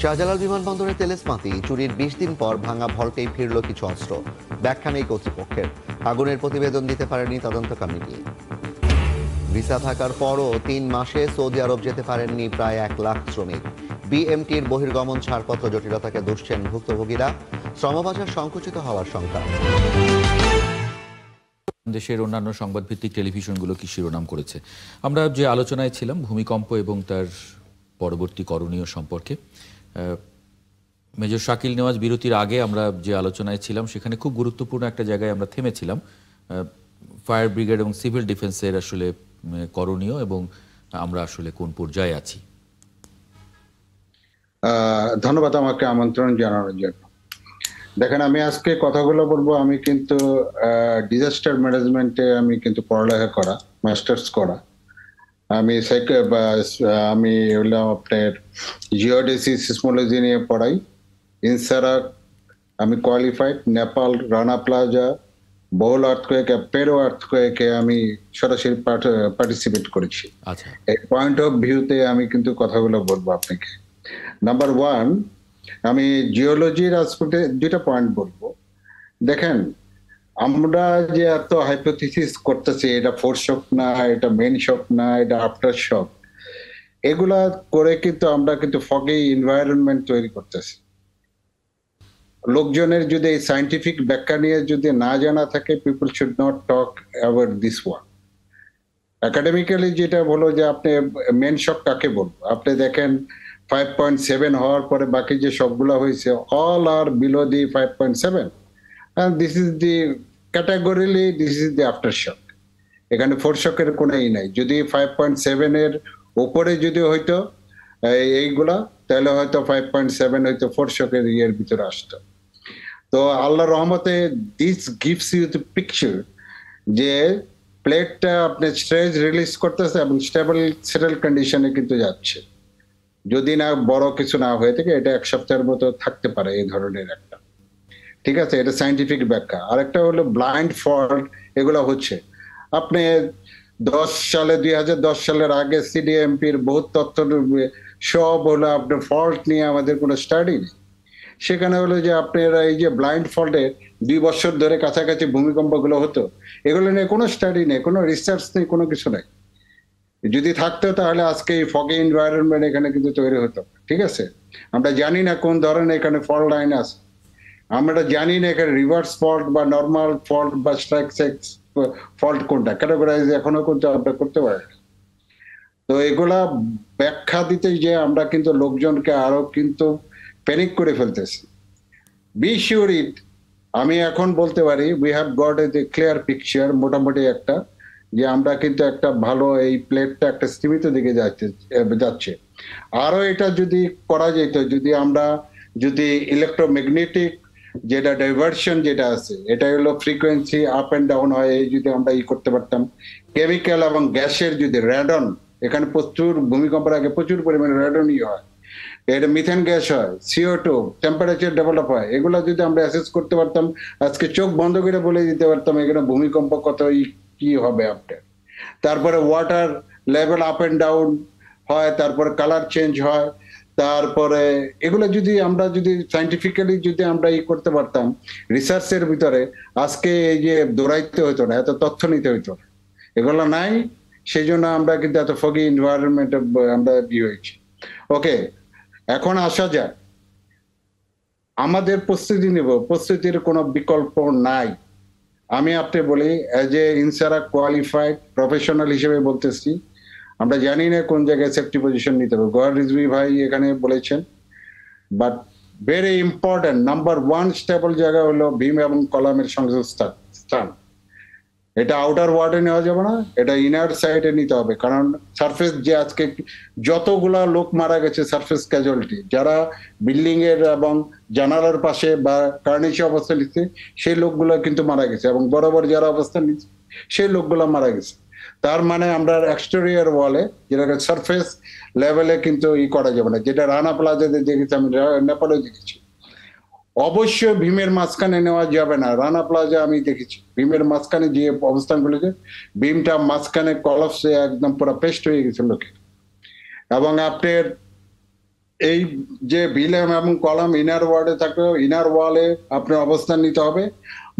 শাহজালাল বিমানবন্দরে তেলেসমাতি। চুরির 20 দিন পর ভাঙা ভল্টেই ফিরল কিছু অস্ত্র। ব্যাখ্যা নেই কর্তৃপক্ষের। আগুনের প্রতিবেদন দিতে পারেনি তদন্ত কমিটি। ভিসা থাকার পরও 3 মাসে সৌদি আরব যেতে পারেননি প্রায় 1 লাখ শ্রমিক। বিএমটির বহির্গমন ছাড়পত্র জটিলতাকে দুষছেন ভুক্তভোগীরা। শ্রমবাজার সংকুচিত হওয়ার শঙ্কা। দেশের অন্যান্য সংবাদভিত্তিক টেলিভিশনগুলো কি শিরোনাম করেছে? আমরা যে আলোচনায় ছিলাম ভূমিকম্প এবং তার পরবর্তী করণীয় সম্পর্কে। মেজর শাকিল নেওয়াজ বিরতির আগে আমরা যে আলোচনায় ছিলাম সেখানে খুব গুরুত্বপূর্ণ একটা জায়গায় আমরা থেমেছিলাম। ফায়ার ব্রিগেড এবং সিভিল ডিফেন্সের আসলে করণীয় এবং আমরা আসলে কোন পর্যায়ে আছি। ধন্যবাদ আমাকে আমন্ত্রণ জানানোর জন্য। দেখেন, আমি আজকে কথাগুলো বলবো। আমি কিন্তু ডিজাস্টার ম্যানেজমেন্টে আমি কিন্তু পড়ালেখা করা, মাস্টার্স করা। আমি হলাম আপনার জিওডেসি সিসমোলজি নিয়ে পড়াই। ইনসারাক আমি কোয়ালিফাইড। নেপাল রানা প্লাজা, বহুল আর্থকোয়েক, পেরো আর্থকোয়েকে আমি সরাসরি পার্টিসিপেট করেছি। এই পয়েন্ট অফ ভিউতে আমি কিন্তু কথাগুলো বলবো আপনাকে। নাম্বার 1, আমি জিওলজির আসপেক্টে 2টা পয়েন্ট বলবো। দেখেন, আমরা যে এত হাইপোথিসিস করতেছি, এটা ফোর্স শক না, এটা মেইন শক না, এটা আফটার শক, এগুলা করে কিন্তু আমরা কিন্তু ফগি এনভায়রনমেন্ট তৈরি করতেছি। লোকজনের যদি এই সায়েন্টিফিক ব্যাখ্যা নিয়ে যদি না জানা থাকে, people should not talk about this one. Academically যেটা বলো যে আপনি মেন শক কাকে বলবো, আপনি দেখেন 5.7 হওয়ার পরে বাকি যে শকগুলো হয়েছে all are below the 5.7, and this is the categorically this is the after shock. এখানে ফোর শকের কোনোই নাই। যদি 5.7 এর উপরে যদি হইতো এইগুলা, তাহলে হয়তো 5.7 হয়তো 400 ইয়ের ভিতরে আসতো। তো আল্লাহ রহমতে this gives you the picture যে প্লেটটা আপনি স্ট্রেস রিলিজ করতেছে এবং স্টেবল সেটেল কন্ডিশনে কিন্তু যাচ্ছে। যদি না বড় কিছু না হয়ে থাকে, এটা 1 সপ্তাহের মতো থাকতে পারে এই ধরনের একটা, ঠিক আছে, এটা সাইন্টিফিক ব্যাখ্যা। আরেকটা হলো ব্লাইন্ড ফল্ট, এগুলো হচ্ছে আপনি 2010 সালের আগে সিডিএমপির বহুত তথ্য সব হলো আপনার ফল্ট নিয়ে আমাদের কোনো স্টাডি নেই। সেখানে হলো যে আপনারা এই যে ব্লাইন্ড ফল্টে 2 বছর ধরে কাছাকাছি ভূমিকম্পগুলো হতো, এগুলো নিয়ে কোনো স্টাডি নেই, কোনো রিসার্চ নেই, কোনো কিছু নেই। যদি থাকতো তাহলে আজকে এই ফগে এনভায়রনমেন্ট এখানে কিন্তু তৈরি হতো, ঠিক আছে। আমরা জানি না কোন ধরনের এখানে ফল্ট লাইন আছে, আমরা জানি না এখানে রিভার্স ফল্ট বা নর্মাল ফল্ট বা স্ট্রাইক সেক্স ফল্ট কোনটা ক্যাটাগরাইজ এখনো কিন্তু আমরা করতে পারি। তো এগুলা ব্যাখ্যা দিতে যে আমরা কিন্তু লোকজনকে আরো কিন্তু প্যানিক করে ফেলতেছি। বি শিওর ইট, আমি এখন বলতে পারি we have got a clear picture, মোটামুটি একটা, যে আমরা কিন্তু একটা ভালো এই প্লেটটা একটা সীমিত দিকে যাচ্ছে। আরো এটা যদি করা যেত, যদি আমরা যদি ইলেকট্রোম্যাগনেটিক যেটা ডাইভার্সন যেটা আছে, এটা হলো ফ্রিকোয়েন্সি আপ এন্ড ডাউন হয়, এই যদি আমরা করতে পারতাম। কেমিক্যাল এবং গ্যাসের যদি র্যাডন, এখানে প্রচুর ভূমিকম্পের আগে প্রচুর পরিমাণে র্যাডনই হয়, এটা মিথেন গ্যাস হয়, CO2, টেম্পারেচার ডেভেলপ হয়, এগুলো যদি আমরা অ্যাসেস করতে পারতাম, আজকে চোখ বন্ধ করে বলে দিতে পারতাম এখানে ভূমিকম্প কত কি হবে আপনার। তারপরে water level up and down হয়, তারপরে কালার চেঞ্জ হয়, তারপরে এগুলো যদি আমরা যদি সাইন্টিফিক্যালি যদি আমরা করতে পারতাম রিসার্চের ভিতরে, আজকে এই যে দৌড়াইতে হতো না, এত তথ্য নিতে হতো না, এগুলো নাই। সেই জন্য আমরা কিন্তু এত ফগি এনভায়রনমেন্টে আমরা হয়েছি। ওকে, এখন আসা যাক আমাদের প্রস্তুতি নেব, প্রস্তুতির কোনো বিকল্প নাই। আমি আপনি বলি এজ এ ইনসারা কোয়ালিফাইড প্রফেশনাল হিসেবে বলতেছি, আমরা জানি না কোন জায়গায় সেফটি পজিশন নিতে হবে। গোয়ার রিজভি ভাই এখানে বলেছেন, but very important number 1 stable জায়গা হলো ভীম এবং কলামের সংযোগস্থান। এটা আউটার ওয়ার্ডে নেওয়া যাবে না, এটা ইনার সাইডে নিতে হবে। কারণ সারফেস যে আজকে যতগুলা লোক মারা গেছে সারফেস ক্যাজুয়ালিটি, যারা বিল্ডিং এর এবং জানালার পাশে বা কার্নিশে অবস্থান নিচ্ছে সেই লোকগুলো কিন্তু মারা গেছে, এবং বরাবর যারা অবস্থান নিচ্ছে সেই লোকগুলো মারা গেছে। তার মানে আমরা এক্সটেরিয়র ওয়ালে যেটাকে সারফেস লেভেলে কিন্তু করা যাবে না, যেটা রানা প্লাজাতে দেখেছি, আমি নেপালে দেখেছি। অবশ্যই ভীমের মাঝখানে নেওয়া যাবে না, রানা প্লাজা আমি দেখেছি ভীমের মাঝখানে যে অবস্থানগুলিতে ভীমটা মাঝখানে কলাপসে একদম পুরো পেস্ট হয়ে গেছে লোকে। এবং আপনার এই যে ভিলেম এবং কলাম ইনার ওয়ার্ডে থাকবে, ইনার ওয়ালে আপনার অবস্থান নিতে হবে,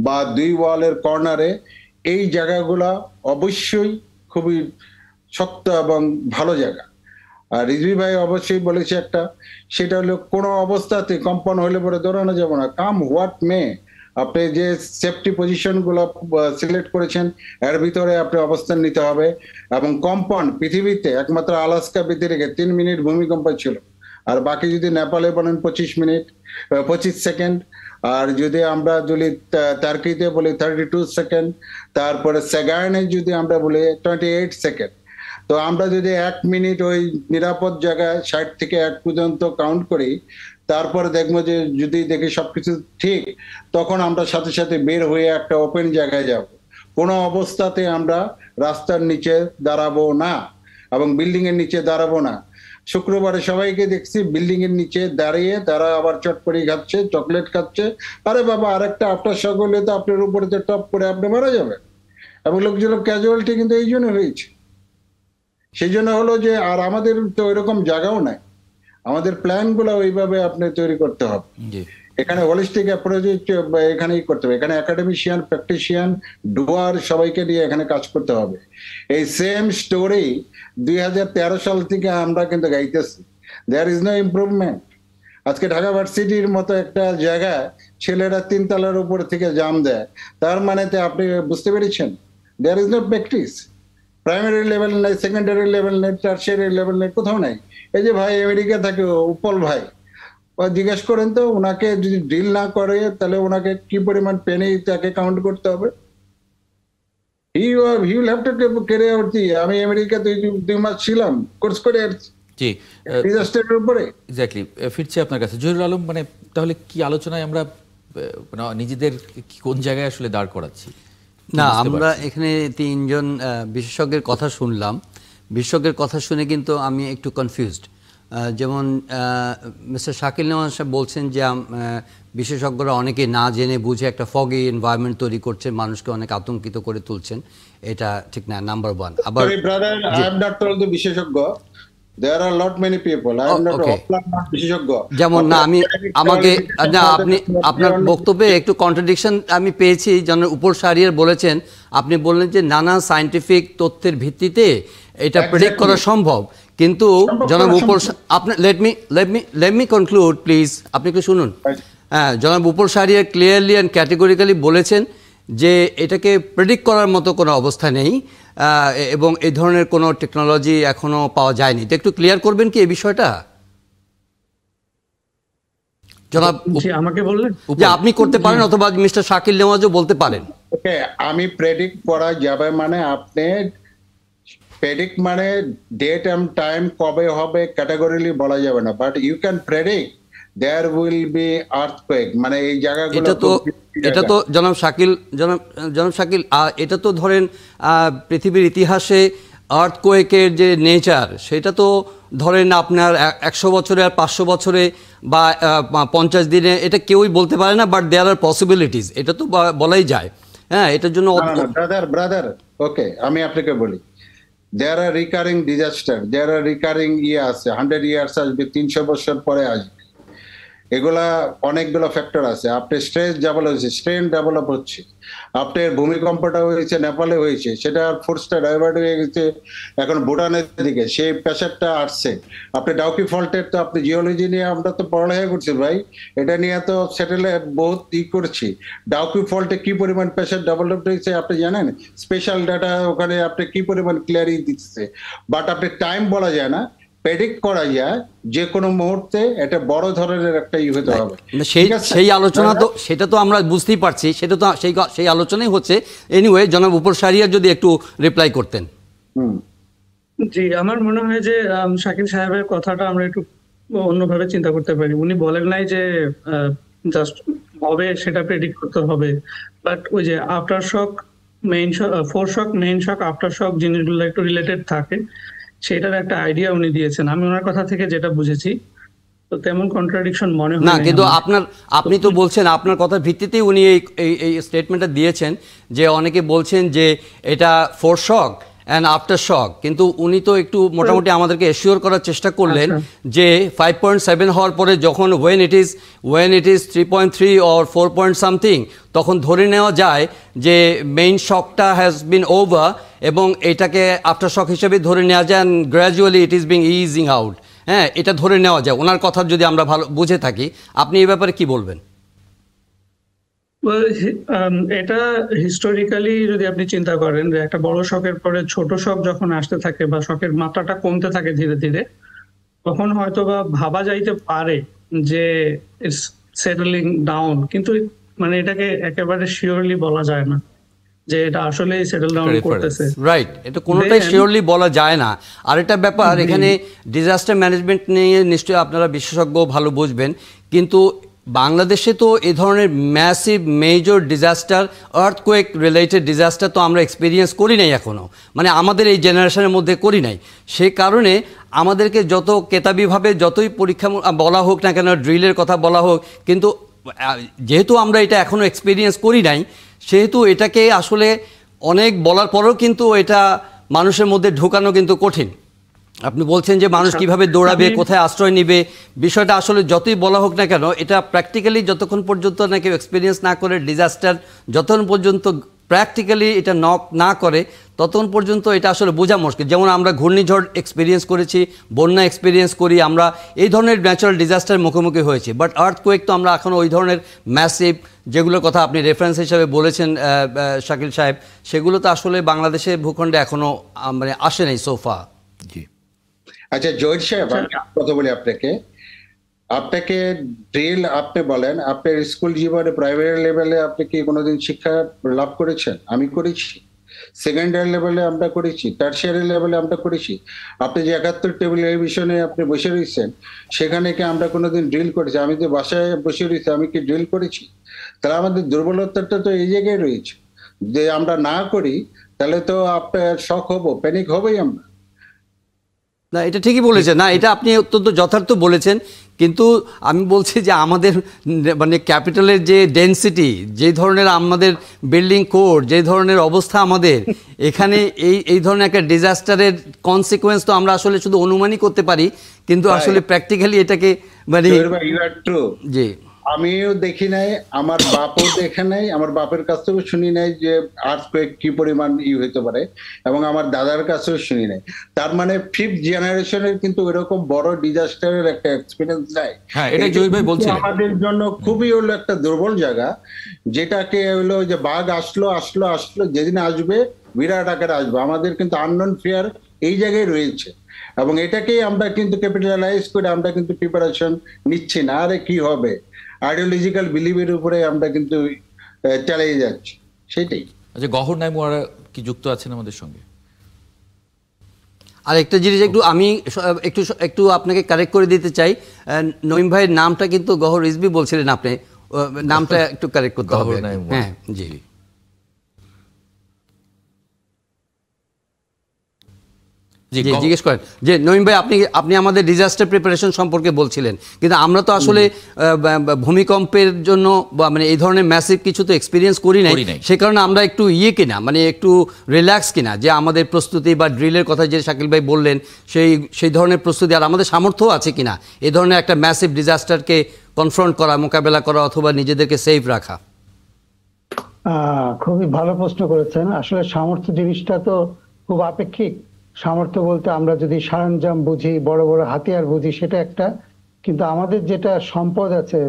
বা 2 ওয়ালের কর্নারে। এই জায়গাগুলা অবশ্যই খুবই শক্ত এবং ভালো জায়গা। আর রিজভি ভাই অবশ্যই বলেছে একটা, সেটা হলো কোনো অবস্থাতে কম্পন হলে পরে দৌড়ানো যাবে না, কাম হোয়াট মে। আপনি যে সেফটি পজিশন গুলো সিলেক্ট করেছেন এর ভিতরে আপনি অবস্থান নিতে হবে। এবং কম্পন পৃথিবীতে একমাত্র আলাস্কা ব্যতিরেকে 3 মিনিট ভূমিকম্প ছিল, আর বাকি যদি নেপালে বলেন 25 সেকেন্ড, আর যদি আমরা যদি টার্কিতে বলি 32 সেকেন্ড, তারপরে সেগার্নে যদি আমরা বলি 28 সেকেন্ড। তো আমরা যদি 1 মিনিট ওই নিরাপদ জায়গায় 60 থেকে 1 পর্যন্ত কাউন্ট করি, তারপরে দেখবো যে যদি দেখি সবকিছু ঠিক, তখন আমরা সাথে সাথে বের হয়ে একটা ওপেন জায়গায় যাব। কোনো অবস্থাতে আমরা রাস্তার নিচে দাঁড়াবো না এবং বিল্ডিং এর নিচে দাঁড়াবো না। শুক্রবারে সবাইকে দেখছি বিল্ডিং এর নিচে দাঁড়িয়ে তারা আবার চটপটি খাচ্ছে, চকলেট খাচ্ছে। আরে বাবা, আরেকটা আফটার শক হলে তো আপনার উপরে টপ করে আপনি মারা যাবেন। এবং লোকজন ক্যাজুয়ালিটি কিন্তু এই জন্য হয়েছে। সেই জন্য হলো যে আর আমাদের তো ওইরকম জায়গাও নাই, আমাদের প্ল্যান গুলো ওইভাবে আপনি তৈরি করতে হবে। এখানে হোলিস্টিক অ্যাপ্রোচ এখানেই করতে হবে, এখানে একাডেমিশিয়ান, প্র্যাকটিশিয়ান, ডুয়ার সবাইকে নিয়ে এখানে কাজ করতে হবে। এই সেম স্টোরি 2013 সাল থেকে আমরা কিন্তু গাইতেছি, দেয়ার ইজ নো ইমপ্রুভমেন্ট। আজকে ঢাকা ভার্সিটির মতো একটা জায়গায় ছেলেরা 3 তলার উপর থেকে জাম দেয়, তার মানে আপনি বুঝতে পেরেছেন there is no practice. Primary level নেই, সেকেন্ডারি লেভেল নেই, টার্সিয়ারি লেভেল নেই, কোথাও নাই। এই যে ভাই আমেরিকা থাকে উপল ভাই, জিজ্ঞেস করেন তো ওনাকে যদি ডিল না করে তাহলে ওনাকে কি পরিমাণ পেনে তাকে কাউন্ট করতে হবে। He will have to carry out the. আমি আমেরিকাতে 2 মাস ছিলাম, কোর্স করে আসছি। জি ডিজাস্টারের উপরে। এক্স্যাক্টলি, ফিরছি আপনার কাছে জহিরুল আলম। মানে তাহলে কি আলোচনায় আমরা মানে নিজেদের কোন জায়গায় আসলে দাঁড় করাচ্ছি? না, আমরা এখানে তিনজন বিশেষজ্ঞের কথা শুনলাম। বিশেষজ্ঞের কথা শুনে কিন্তু আমি একটু কনফিউজড। যেমন মিস্টার শাকিল নেওয়াজ সাহেব বলছেন যে বিশেষজ্ঞরা অনেকে না জেনে বুঝে একটা ফগি এনভায়রনমেন্ট তৈরি করছেন, মানুষকে অনেক আতঙ্কিত করে তুলছেন। এটা ঠিক না, নাম্বার ওয়ান। আবার brother, I am not also বিশেষজ্ঞ। There are lot many people. I am not বিশেষজ্ঞ। যেমন না, আপনি আপনার বক্তব্যে একটু কন্ট্রাডিকশন আমি পেয়েছি। যেন উপর সারিয়ার বলেছেন, আপনি বললেন যে নানা সায়েন্টিফিক তথ্যের ভিত্তিতে এটা প্রেডিক্ট করা সম্ভব, কিন্তু জনাব উপর আপনার লেট মি কনক্লুড প্লিজ, আপনি একটু শুনুন। হ্যাঁ, জনাব উপর সারিয়ার ক্লিয়ারলি অ্যান্ড ক্যাটেগরিক্যালি বলেছেন যে এটাকে প্রেডিক্ট করার মতো কোনো অবস্থা নেই এবং এই ধরনের কোনো টেকনোলজি এখনো পাওয়া যায়নি। তো একটু ক্লিয়ার করবেন কি এই বিষয়টা জনাব? আমাকে বললেন যে আপনি করতে পারেন অথবা মিস্টার শাকিল নেওয়াজও বলতে পারেন। ওকে, আমি প্রেডিক্ট করা যাবে মানে আপনি প্রেডিক্ট মানে ডেট এন্ড টাইম কবে হবে ক্যাটাগরিলি বলা যাবে না, but you can predict there will be earthquake. মানে এই জায়গাগুলো এটা তো জনাব শাকিল এটা তো ধরেন পৃথিবীর ইতিহাসে আর্থকুয়েকের যে নেচার সেটা তো ধরেন আপনার 100 বছরে আর 500 বছরে বা 50 দিনে এটা কেউই বলতে পারে না, বাট দেয়ার আর পসিবিলিটিস, এটা তো বলাই যায়। হ্যাঁ, এটার জন্য ব্রাদার ওকে, আমি আপনাকে বলি, দেয়ার আর রিকারিং ডিজাস্টার, দেয়ার আর রিকারিং আছে, 100 ইয়ার্স আসবে, 300 বছর পরে আসবে। এগুলা অনেকগুলো ফ্যাক্টর আছে। আপনার স্ট্রেস ডেভেলপ হচ্ছে, স্ট্রেন ডেভেলপ হচ্ছে, আপনার ভূমিকম্পটা হয়েছে নেপালে হয়েছে, সেটা ফোর্সটা ডাইভার্ট হয়ে গেছে এখন ভুটানের দিকে, সেই প্রেশারটা আসছে। আপনি ডাউকি ফল্টের তো আপনি জিওলজি নিয়ে আমরা তো পড়ালেখা করছি ভাই, এটা নিয়ে তো সেটেলে বহুত করছি। ডাউকি ফল্টে কি পরিমাণ প্রেশার ডেভেলপ হয়েছে আপনি জানেন? স্পেশাল ডাটা ওখানে আপনি কি পরিমাণ ক্লিয়ারিং দিচ্ছে, বাট আপনি টাইম বলা যায় না, প্রেডিক্ট করা যায় যে কোনো মুহূর্তে এটা বড় ধরনের একটা হতে হবে। সেই আলোচনা তো সেটা তো আমরা বুঝতেই পারছি, সেটা তো সেই আলোচনাই হচ্ছে। এনিওয়ে, জনাব উপর সারিয়া যদি একটু রিপ্লাই করতেন। জি, আমার মনে হয় যে শাকিল সাহেবের কথাটা আমরা একটু অন্যভাবে চিন্তা করতে পারি। উনি বলেন নাই যে জাস্ট হবে সেটা প্রেডিক্ট করতে হবে, বাট ওই যে আফটার শক, মেইন শক, ফোর শক, মেইন শক, আফটার শক জিনিসগুলো একটু রিলেটেড থাকে, সেটার একটা আইডিয়া উনি দিয়েছেন। আমি ওনার কথা থেকে যেটা বুঝেছি, তো তেমন কন্ট্রাডিকশন মনে হয় না। কিন্তু আপনি তো বলছেন আপনার কথার ভিত্তিতেই উনি এই স্টেটমেন্টটা দিয়েছেন যে অনেকে বলছেন যে এটা four shock and after shock, কিন্তু উনি তো একটু মোটামুটি আমাদেরকে এশিওর করার চেষ্টা করলেন যে 5.7 হওয়ার পরে যখন when it is 3.3 or 4 point something, তখন ধরে নেওয়া যায় যে মেইন শকটা হ্যাজ বিন ওভার এবং এটাকে আফটার শক হিসেবে ধরে নেওয়া যায়, gradually it is being easing out. হ্যাঁ, এটা ধরে নেওয়া যায় ওনার কথা যদি আমরা ভালো বুঝে থাকি। আপনি এই ব্যাপারে কি বলবেন? এটা হিস্টোরিক্যালি যদি আপনি চিন্তা করেন যে একটা বড় শকের পরে ছোট শক যখন আসতে থাকে বা শকের মাত্রাটা কমতে থাকে ধীরে ধীরে, তখন হয়তো বা ভাবা যাইতে পারে যে ইটস সেটেলিং ডাউন, কিন্তু মানে এটাকে একেবারে শিওরলি বলা যায় না যে এটা আসলে সেটেল ডাউন করতেছে। রাইট, এটা কোনোটাই শিওরলি বলা যায় না। আর একটা ব্যাপার, এখানে ডিজাস্টার ম্যানেজমেন্ট নিয়ে নিশ্চয়ই আপনারা বিশেষজ্ঞ ভালো বুঝবেন, কিন্তু বাংলাদেশে তো এ ধরনের massive major disaster, earthquake related disaster তো আমরা এক্সপিরিয়েন্স করি নাই এখনও, মানে আমাদের এই জেনারেশনের মধ্যে করি নাই। সে কারণে আমাদেরকে যত কেতাবিভাবে যতই পরীক্ষা বলা হোক না কেন, ড্রিলের কথা বলা হোক, কিন্তু যেহেতু আমরা এটা এখনও এক্সপিরিয়েন্স করি নাই, সেহেতু এটাকে আসলে অনেক বলার পরেও কিন্তু এটা মানুষের মধ্যে ঢোকানো কিন্তু কঠিন। আপনি বলছেন যে মানুষ কিভাবে দৌড়াবে, কোথায় আশ্রয় নিবে, বিষয়টা আসলে যতই বলা হোক না কেন, এটা প্র্যাকটিক্যালি যতক্ষণ পর্যন্ত না কেউ এক্সপিরিয়েন্স না করে ডিজাস্টার, যতক্ষণ পর্যন্ত প্র্যাকটিক্যালি এটা না করে, ততক্ষণ পর্যন্ত এটা আসলে বোঝা মুশকিল। যেমন আমরা ঘূর্ণিঝড় এক্সপিরিয়েন্স করেছি, বন্যা এক্সপিরিয়েন্স করি, আমরা এই ধরনের ন্যাচারাল ডিজাস্টার মুখোমুখি হয়েছি, বাট আর্থকুয়েক তো আমরা এখনও ওই ধরনের ম্যাসিভ, যেগুলোর কথা আপনি রেফারেন্স হিসাবে বলেছেন শাকিল সাহেব, সেগুলো তো আসলে বাংলাদেশের ভূখণ্ডে এখনও মানে আসে নাই সোফা। জি, আচ্ছা জহির সাহেব, আমি কথা বলি আপনাকে ড্রিল আপনি বলেন, আপনার স্কুল জীবনে প্রাইমারি লেভেলে আপনি কি কোনোদিন শিক্ষা লাভ করেছেন? আমি করেছি। সেকেন্ডারি লেভেলে আমরা করেছি, টার্সিয়ারি লেভেলে আমরা করেছি। আপনি যে 71 টেবিল টেলিভিশনে আপনি বসে রয়েছেন, সেখানে কি আমরা কোনোদিন ড্রিল করেছি? আমি তো বাসায় বসে রয়েছি, আমি কি ড্রিল করেছি? তাহলে আমাদের দুর্বলতাটা তো এই জায়গায় রয়েছে, যে আমরা না করি তাহলে তো আপনার শক হবো, প্যানিক হবেই আমরা। না, এটা ঠিকই বলেছেন, না এটা আপনি অত্যন্ত যথার্থ বলেছেন, কিন্তু আমি বলছি যে আমাদের মানে ক্যাপিটালের যে ডেনসিটি, যে ধরনের আমাদের বিল্ডিং কোড, যে ধরনের অবস্থা আমাদের এখানে, এই ধরনের একটা ডিজাস্টারের কনসিকোয়েন্স তো আমরা আসলে শুধু অনুমানই করতে পারি, কিন্তু আসলে প্র্যাকটিক্যালি এটাকে মানে জি আমিও দেখি নাই, আমার বাপও দেখে নাই, আমার বাপের কাছ থেকেও শুনি নাই যে আর্থকোয়েক কি পরিমাণ হতে পারে, এবং আমার দাদার কাছেও শুনি নাই। তার মানে 5th জেনারেশনের কিন্তু এরকম বড় ডিজাস্টারের একটা এক্সপিরিয়েন্স নাই। হ্যাঁ, এটা জহির ভাই বলছিলেন। আমাদের জন্য খুবই হলো একটা দুর্বল জায়গা, যেটাকে হলো যে বাঘ আসলো, যেদিন আসবে বিরাট আকারে আসবে। আমাদের কিন্তু আননোন ফিয়ার এই জায়গায় রয়েছে, এবং এটাকেই আমরা কিন্তু ক্যাপিটালাইজ করে আমরা কিন্তু প্রিপারেশন নিচ্ছি না। আরে কি হবে, আইডিওলজিক্যাল বিলিভের উপরে আমরা কিন্তু চালিয়ে যাচ্ছি, সেটাই। আচ্ছা, গহর নাইম ওয়ারা কি যুক্ত আছেন আমাদের সঙ্গে? আর একটা জিনিস আমি একটু আপনাকে কারেক্ট করে দিতে চাই, নঈম ভাইয়ের নামটা কিন্তু গহর রিজভী বলছিলেন আপনি, নামটা একটু কারেক্ট করতে হবে। হ্যাঁ জি জিজ্ঞেস করেন যে নঈম ভাই, আপনি আমাদের ডিজাস্টার প্রিপারেশন সম্পর্কে বলছিলেন, কিন্তু আমরা তো আসলে ভূমিকম্পের জন্য বা মানে এই ধরনের ম্যাসিভ কিছু তো এক্সপিরিয়েন্স করি নাই, সে কারণে আমরা একটু কিনা মানে একটু রিল্যাক্স কিনা যে আমাদের প্রস্তুতি বা ড্রিলের কথা যে শাকিল ভাই বললেন, সেই ধরনের প্রস্তুতি আর আমাদের সামর্থ্য আছে কিনা এই ধরনের একটা ম্যাসিভ ডিজাস্টারকে কনফ্রন্ট করা, মোকাবেলা করা অথবা নিজেদেরকে সেফ রাখা। খুবই ভালো প্রশ্ন করেছেন। আসলে সামর্থ্য জিনিসটা তো খুব আপেক্ষিক। সামর্থ্য বলতে আমরা যদি সরঞ্জাম বুঝি, বড় বড় হাতিয়ার বুঝি, সেটা একটা, কিন্তু আমাদের যেটা সম্পদ আছে,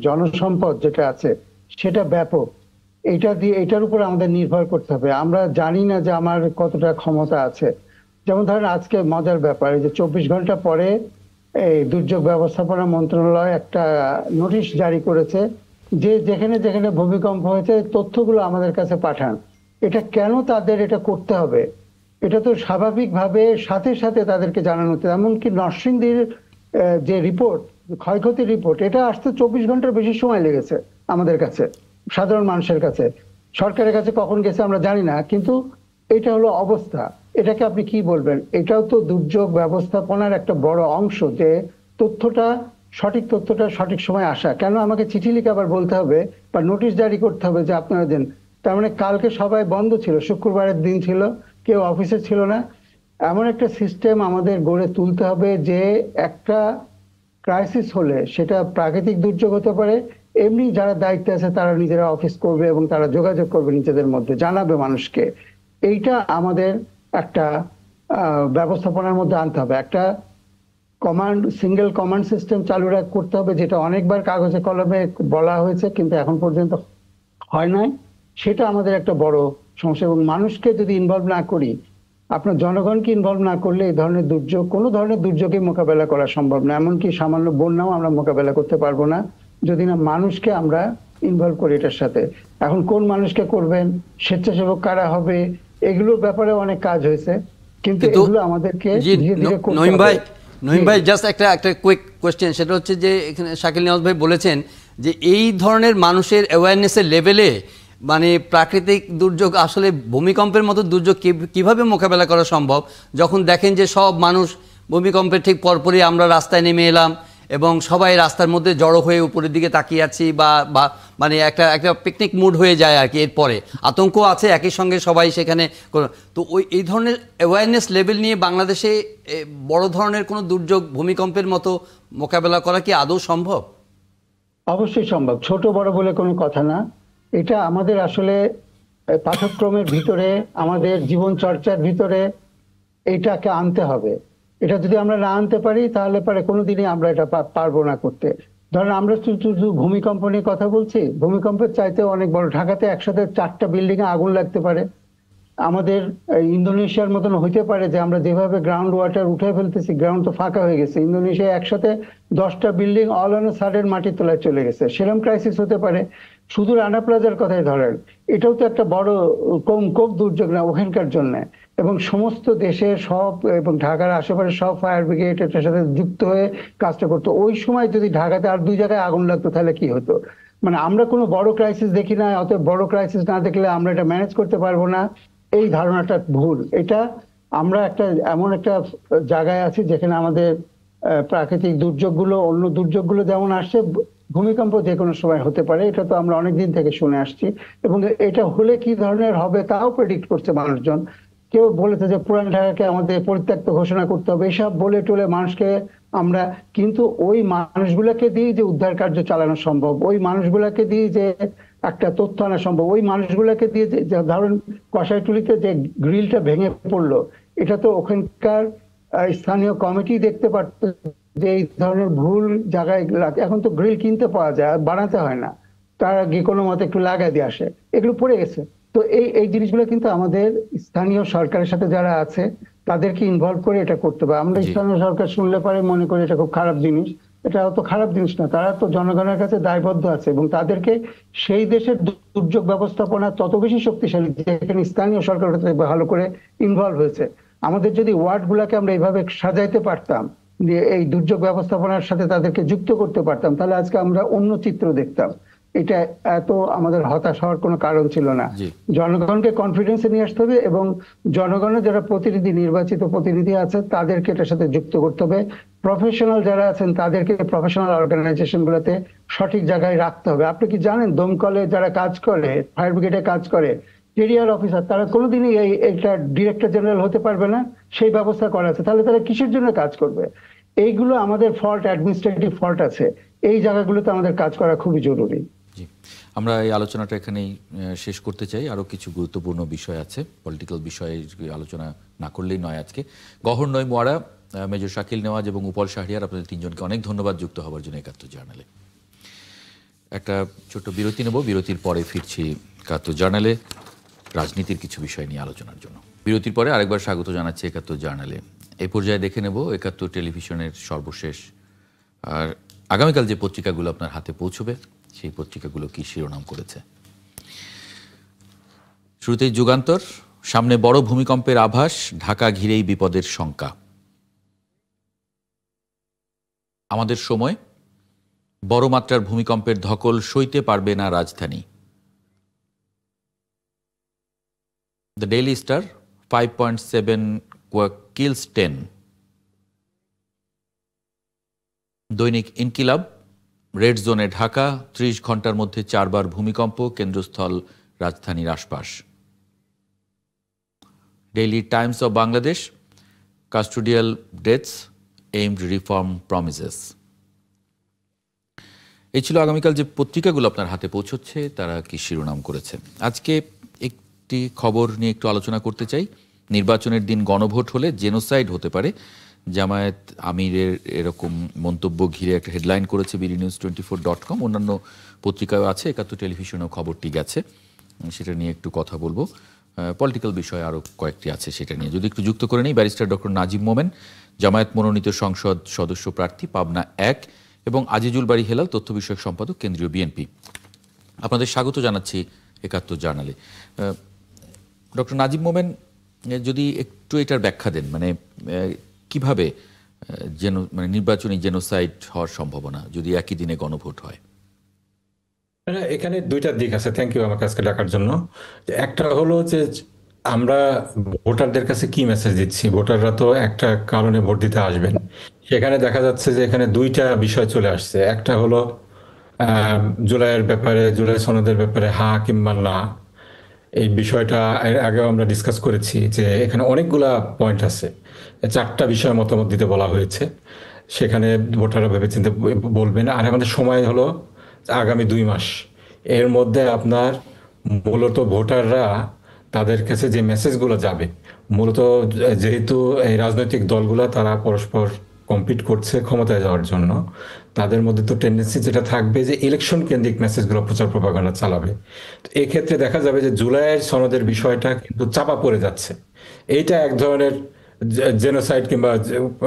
জনসম্পদ যেটা আছে, সেটা ব্যাপক। এটার উপর আমাদের নির্ভর করতে হবে। আমরা জানি না যে আমার কতটা ক্ষমতা আছে। যেমন ধরেন আজকে মজার ব্যাপার, যে 24 ঘন্টা পরে এই দুর্যোগ ব্যবস্থাপনা মন্ত্রণালয় একটা নোটিশ জারি করেছে যে যেখানে যেখানে ভূমিকম্প হয়েছে তথ্যগুলো আমাদের কাছে পাঠান। এটা কেন তাদের এটা করতে হবে? এটা তো স্বাভাবিকভাবে সাথে সাথে তাদেরকে জানানো হতো। এমনকি নরসিংদীর যে রিপোর্ট, ক্ষয়ক্ষতির রিপোর্ট, এটা আসতে 24 ঘন্টার বেশি সময় লেগেছে আমাদের কাছে, সাধারণ মানুষের কাছে। সরকারের কাছে কখন গেছে আমরা জানি না, কিন্তু এটা হলো অবস্থা। এটাকে আপনি কি বলবেন? এটাও তো দুর্যোগ ব্যবস্থাপনার একটা বড় অংশ, যে সঠিক তথ্যটা সঠিক সময় আসা। কেন আমাকে চিঠি লিখে আবার বলতে হবে বা নোটিশ জারি করতে হবে যে আপনারা দেন? তার মানে কালকে সবাই বন্ধ ছিল, শুক্রবারের দিন ছিল, কেউ অফিসে ছিল না। এমন একটা সিস্টেম আমাদের গড়ে তুলতে হবে যে একটা ক্রাইসিস হলে, সেটা প্রাকৃতিক দুর্যোগ হতে পারে, এমনি যারা দায়িত্বে আছে তারা নিজেরা অফিস করবে এবং তারা যোগাযোগ করবে নিজেদের মধ্যে, জানাবে মানুষকে। এইটা আমাদের একটা ব্যবস্থাপনার মধ্যে আনতে হবে। একটা সিঙ্গেল কমান্ড সিস্টেম চালু করতে হবে, যেটা অনেকবার কাগজে কলমে বলা হয়েছে কিন্তু এখন পর্যন্ত হয় নাই। সেটা আমাদের একটা বড় সমস্যা। এবং মানুষকে যদি ইনভলভ না করি, আপনার জনগণকে ইনভলভ না করলে এই ধরনের দুর্যোগ, কোনো ধরনের দুর্যোগে মোকাবেলা করা সম্ভব না। এমনকি সামান্য বন্যাও আমরা মোকাবেলা করতে পারবো না যদি না মানুষকে আমরা ইনভলভ করি এটার সাথে। এখন কোন মানুষকে করবেন, স্বেচ্ছাসেবক কারা হবে, এগুলোর ব্যাপারে অনেক কাজ হয়েছে, কিন্তু এগুলো আমাদেরকে ধীরে ধীরে করতে হবে। নঈম ভাই, জাস্ট একটা কুইক কোয়েশ্চেন, সেটা হচ্ছে যে এখানে শাকিল নিয়াজ ভাই বলেছেন যে এই ধরনের মানুষের অ্যাওয়ারনেসের লেভেলে মানে প্রাকৃতিক দুর্যোগ, আসলে ভূমিকম্পের মতো দুর্যোগ কিভাবে মোকাবেলা করা সম্ভব, যখন দেখেন যে সব মানুষ ভূমিকম্পের ঠিক পরপরই আমরা রাস্তায় নেমে এলাম এবং সবাই রাস্তার মধ্যে জড়ো হয়ে উপরের দিকে তাকিয়ে আছি, বা মানে একটা পিকনিক মুড হয়ে যায় আর কি। এরপরে আতঙ্ক আছে, একই সঙ্গে সবাই সেখানে। তো এই ধরনের অ্যাওয়ারনেস লেভেল নিয়ে বাংলাদেশে বড় ধরনের কোনো দুর্যোগ ভূমিকম্পের মতো মোকাবেলা করা কি আদৌ সম্ভব? অবশ্যই সম্ভব, ছোট বড় বলে কোনো কথা না। এটা আমাদের আসলে পাঠ্যক্রমের ভিতরে, আমাদের জীবন চর্চার ভিতরে এইটাকে আনতে হবে। এটা যদি আমরা না আনতে পারি তাহলে পরে কোনোদিনই আমরা এটা পারবো না করতে। ধরেন আমরা শুধু ভূমিকম্প নিয়ে কথা বলছি, ভূমিকম্পের চাইতে অনেক বড়। ঢাকাতে একসাথে 4টা বিল্ডিং এ আগুন লাগতে পারে। আমাদের ইন্দোনেশিয়ার মতন হইতে পারে যে আমরা যেভাবে গ্রাউন্ড ওয়াটার উঠে ফেলতেছি, গ্রাউন্ড তো ফাঁকা হয়ে গেছে, ইন্দোনেশিয়া একসাথে 10টা বিল্ডিং অল অন সাডেন মাটির তলায় চলে গেছে। সেরকম ক্রাইসিস হতে পারে। শুধু রানা প্লাজার কথাই ধরেন, এটাও তো একটা বড় কোপ দুর্যোগ না ওখানকার জন্য, এবং সমস্ত দেশের সব এবং ঢাকার আশেপাশে সব ফায়ার ব্রিগেড এটার সাথে যুক্ত হয়ে কাজটা করতো। ওই সময় যদি ঢাকাতে আর 2 জায়গায় আগুন লাগতো তাহলে কি হতো? মানে আমরা কোনো বড় ক্রাইসিস দেখি না, অতএব বড় ক্রাইসিস না দেখলে আমরা এটা ম্যানেজ করতে পারবো না, এই ধারণাটা ভুল। এটা আমরা এমন একটা জায়গায় আছি যেখানে আমাদের প্রাকৃতিক দুর্যোগগুলো, অন্য দুর্যোগগুলো যেমন আসছে, ভূমিকম্প যে কোনো সময় হতে পারে, এটা তো আমরা অনেকদিন থেকে শুনে আসছি, এবং এটা হলে কি ধরনের হবে তাও প্রেডিক্ট করছে মানুষজন। কেউ বলেছে যে পুরান ঢাকাকে আমাদের পরিত্যক্ত ঘোষণা করতে হবে, এসব বলে টলে মানুষকে আমরা, কিন্তু ওই মানুষগুলোকে দিয়ে যে উদ্ধার কার্য চালানো সম্ভব, ওই মানুষগুলোকে দিয়ে যে একটা তথ্য আনা সম্ভব, ওই মানুষগুলোকে দিয়ে যে ধরুন কষাইটুলিতে যে গ্রিলটা ভেঙে পড়লো, এটা তো ওখানকার স্থানীয় কমিটি দেখতে পারত যে এই ধরনের ভুল জায়গায়, এখন তো গ্রিল কিনতে পাওয়া যায়, বানাতে হয় না, তারা গিয়ে কোনো মতে একটু লাগাই দিয়ে আসে, এগুলো পড়ে গেছে। তো এই জিনিসগুলো কিন্তু আমাদের স্থানীয় সরকারের সাথে যারা আছে তাদেরকে ইনভলভ করে এটা করতে হবে। আমরা স্থানীয় সরকার শুনলে পরে মনে করি এটা খুব খারাপ জিনিস, এটা অত খারাপ জিনিস না, তারা তো জনগণের কাছে দায়বদ্ধ আছে, এবং তাদেরকে সেই দেশের দুর্যোগ ব্যবস্থাপনা তত বেশি শক্তিশালী যেখানে স্থানীয় সরকার ভালো করে ইনভলভ হয়েছে। আমাদের যদি ওয়ার্ড গুলাকে আমরা এইভাবে সাজাইতে পারতাম, এই দুর্যোগ ব্যবস্থাপনার সাথে তাদেরকে যুক্ত করতে পারতাম, তাহলে আজকে আমরা অন্য চিত্র দেখতাম। এটা এত আমাদের হতাশ হওয়ার কোনো কারণ ছিল না। জনগণকে কনফিডেন্সে নিয়ে আসতে হবে, এবং জনগণের যারা প্রতিনিধি, নির্বাচিত প্রতিনিধি আছে তাদেরকে এটার সাথে যুক্ত করতে হবে। প্রফেশনাল যারা আছেন তাদেরকে প্রফেশনাল অর্গানাইজেশন গুলোতে সঠিক জায়গায় রাখতে হবে। আপনি কি জানেন দমকলে যারা কাজ করে, ফায়ার ব্রিগেডে কাজ করে, এরিয়ার অফিসার, তারা কোনোদিনই এইটা ডিরেক্টর জেনারেল হতে পারবে না, সেই ব্যবস্থা করা আছে। তাহলে তারা কিসের জন্য কাজ করবে? এইগুলো আমাদের ফল্ট, অ্যাডমিনিস্ট্রেটিভ ফল্ট আছে, এই জায়গাগুলোতে আমাদের কাজ করা খুবই জরুরি। আমরা এই আলোচনাটা এখানেই শেষ করতে চাই। আরও কিছু গুরুত্বপূর্ণ বিষয় আছে, পলিটিক্যাল বিষয়ে আলোচনা না করলেই নয় আজকে। গহর নঈম ওয়ারা, মেজর শাকিল নেওয়াজ এবং উপল শাহরিয়ার, আপনাদের তিনজনকে অনেক ধন্যবাদ যুক্ত হওয়ার জন্য ৭১ জার্নালে। একটা ছোট্ট বিরতি নেব, বিরতির পরে ফিরছি ৭১ জার্নালে রাজনীতির কিছু বিষয় নিয়ে আলোচনার জন্য। বিরতির পরে আরেকবার স্বাগত জানাচ্ছি ৭১ জার্নালে। এই পর্যায়ে দেখে নেব ৭১ টেলিভিশনের সর্বশেষ আর আগামীকাল যে পত্রিকাগুলো আপনার হাতে পৌঁছবে সেই পত্রিকাগুলো কি শিরোনাম করেছে। শুরুতেই যুগান্তর, সামনে বড় ভূমিকম্পের আভাস, ঢাকা ঘিরেই বিপদের শঙ্কা। আমাদের সময়, বড় মাত্রার ভূমিকম্পের ধকল সইতে পারবে না রাজধানী। The daily star, 5.7 kills 10। দৈনিক ইনকিলাব, রেড জোনে ঢাকা, 30 ঘন্টার মধ্যে 4 বার ভূমিকম্প, কেন্দ্রস্থল রাজধানীর আশপাশ। Daily Times of Bangladesh, custodial deaths, aimed reform promises. এই ছিল আগামীকাল যে পত্রিকাগুলো আপনার হাতে পৌঁছচ্ছে তারা কি শিরোনাম করেছে। আজকে একটি খবর নিয়ে একটু আলোচনা করতে চাই। নির্বাচনের দিন গণভোট হলে জেনোসাইড হতে পারে, জামায়াত আমিরের এরকম মন্তব্য ঘিরে একটা হেডলাইন করেছে BDnews24.com। অন্যান্য পত্রিকাও আছে, ৭১ টেলিভিশনেও খবরটি গেছে, সেটা নিয়ে একটু কথা বলবো। পলিটিক্যাল বিষয় আরও কয়েকটি আছে, সেটা নিয়ে যদি একটু যুক্ত করে নিই। ব্যারিস্টার ডক্টর নাজিম মোমেন, জামায়াত মনোনীত সংসদ সদস্য প্রার্থী, পাবনা ১, এবং আজিজুল বাড়ি হেলাল, তথ্য বিষয়ক সম্পাদক, কেন্দ্রীয় বিএনপি। আপনাদের স্বাগত জানাচ্ছি ৭১ জার্নালে। ডক্টর নাজিম মোমেন, যদি একটু এটার ব্যাখ্যা দেন, মানে কিভাবে নির্বাচনী জেনোসাইড হওয়ার সম্ভাবনা যদি একই দিনে গণভোট হয়? এখানে দুইটা দিক আছে। থ্যাংক ইউ আমাকে আজকে ডাকার জন্য। একটা হলো যে আমরা ভোটারদের কাছে কি মেসেজ দিচ্ছি। ভোটাররা তো একটা কারণে ভোট দিতে আসবেন, সেখানে দেখা যাচ্ছে যে এখানে দুইটা বিষয় চলে আসছে। একটা হলো জুলাইয়ের ব্যাপারে, জুলাই সনদের ব্যাপারে হা কিংবা না, এই বিষয়টা এর আগেও আমরা ডিসকাস করেছি যে এখানে অনেকগুলা পয়েন্ট আছে, 4টা বিষয় মতামত দিতে বলা হয়েছে, সেখানে ভোটাররা ভেবেচিন্তে বলবেন। আর আমাদের সময় হলো আগামী 2 মাস, এর মধ্যে আপনার মূলত ভোটাররা তাদের কাছে যে মেসেজগুলো যাবে, মূলত যেহেতু এই রাজনৈতিক দলগুলো তারা পরস্পর কম্পিট করছে ক্ষমতায় যাওয়ার জন্য, তাদের মধ্যে তো টেন্ডেন্সি যেটা থাকবে যে ইলেকশন কেন্দ্রিক মেসেজগুলো প্রচার প্রপাগান্ডা চালাবে। তো এক্ষেত্রে দেখা যাবে যে জুলাইয়ের সনদের বিষয়টা কিন্তু চাপা পড়ে যাচ্ছে। এইটা এক ধরনের জেনোসাইড কিংবা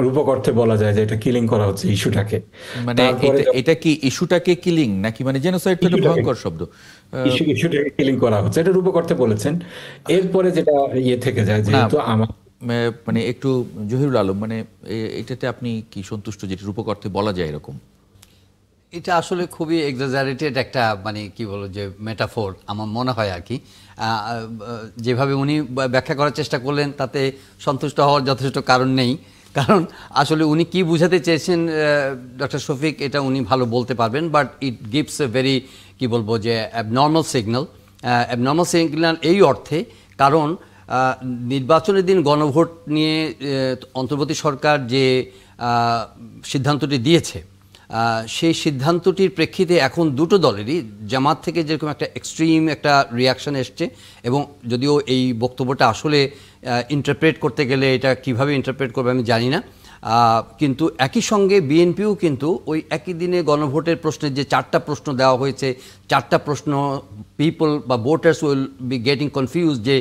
রূপক অর্থে বলা যায় যে এটা কিলিং করা হচ্ছে ইস্যুটাকে। মানে এটা কি ইস্যুটাকে কিলিং নাকি মানে জেনোসাইড তো একটা ভয়ঙ্কর শব্দ, ইস্যুটাকে কিলিং করা হচ্ছে এটা রূপক অর্থে বলেছেন। এরপরে যেটা থেকে যায় যেহেতু আমার মানে একটু জহিরুল আলম, মানে এটাতে আপনি কি সন্তুষ্ট যেটা রূপক অর্থে বলা যায় এরকম? এটা আসলে খুবই এক্সাজারেটেড একটা মানে কি বলবো যে মেটাফোর আমার মনে হয় আর কি। যেভাবে উনি ব্যাখ্যা করার চেষ্টা করলেন তাতে সন্তুষ্ট হওয়ার যথেষ্ট কারণ নেই, কারণ আসলে উনি কি বুঝাতে চেয়েছেন ডক্টর শফিক এটা উনি ভালো বলতে পারবেন, but it gives a very কি বলবো যে অ্যাবনর্মাল সিগন্যাল এই অর্থে, কারণ নির্বাচনের দিন গণভোট নিয়ে অন্তর্বর্তী সরকার যে সিদ্ধান্তটি দিয়েছে সেই সিদ্ধান্তটির প্রেক্ষিতে এখন দুটো দলেরই, জামাত থেকে যেরকম একটা এক্সট্রিম একটা রিয়াকশন এসছে, এবং যদিও এই বক্তব্যটা আসলে ইন্টারপ্রেট করতে গেলে এটা কিভাবে ইন্টারপ্রেট করবে আমি জানি না, কিন্তু একই সঙ্গে বিএনপিও কিন্তু ওই একই দিনে গণভোটের প্রশ্নের যে 4টা প্রশ্ন দেওয়া হয়েছে, 4টা প্রশ্ন পিপল বা voters will be getting confuse যে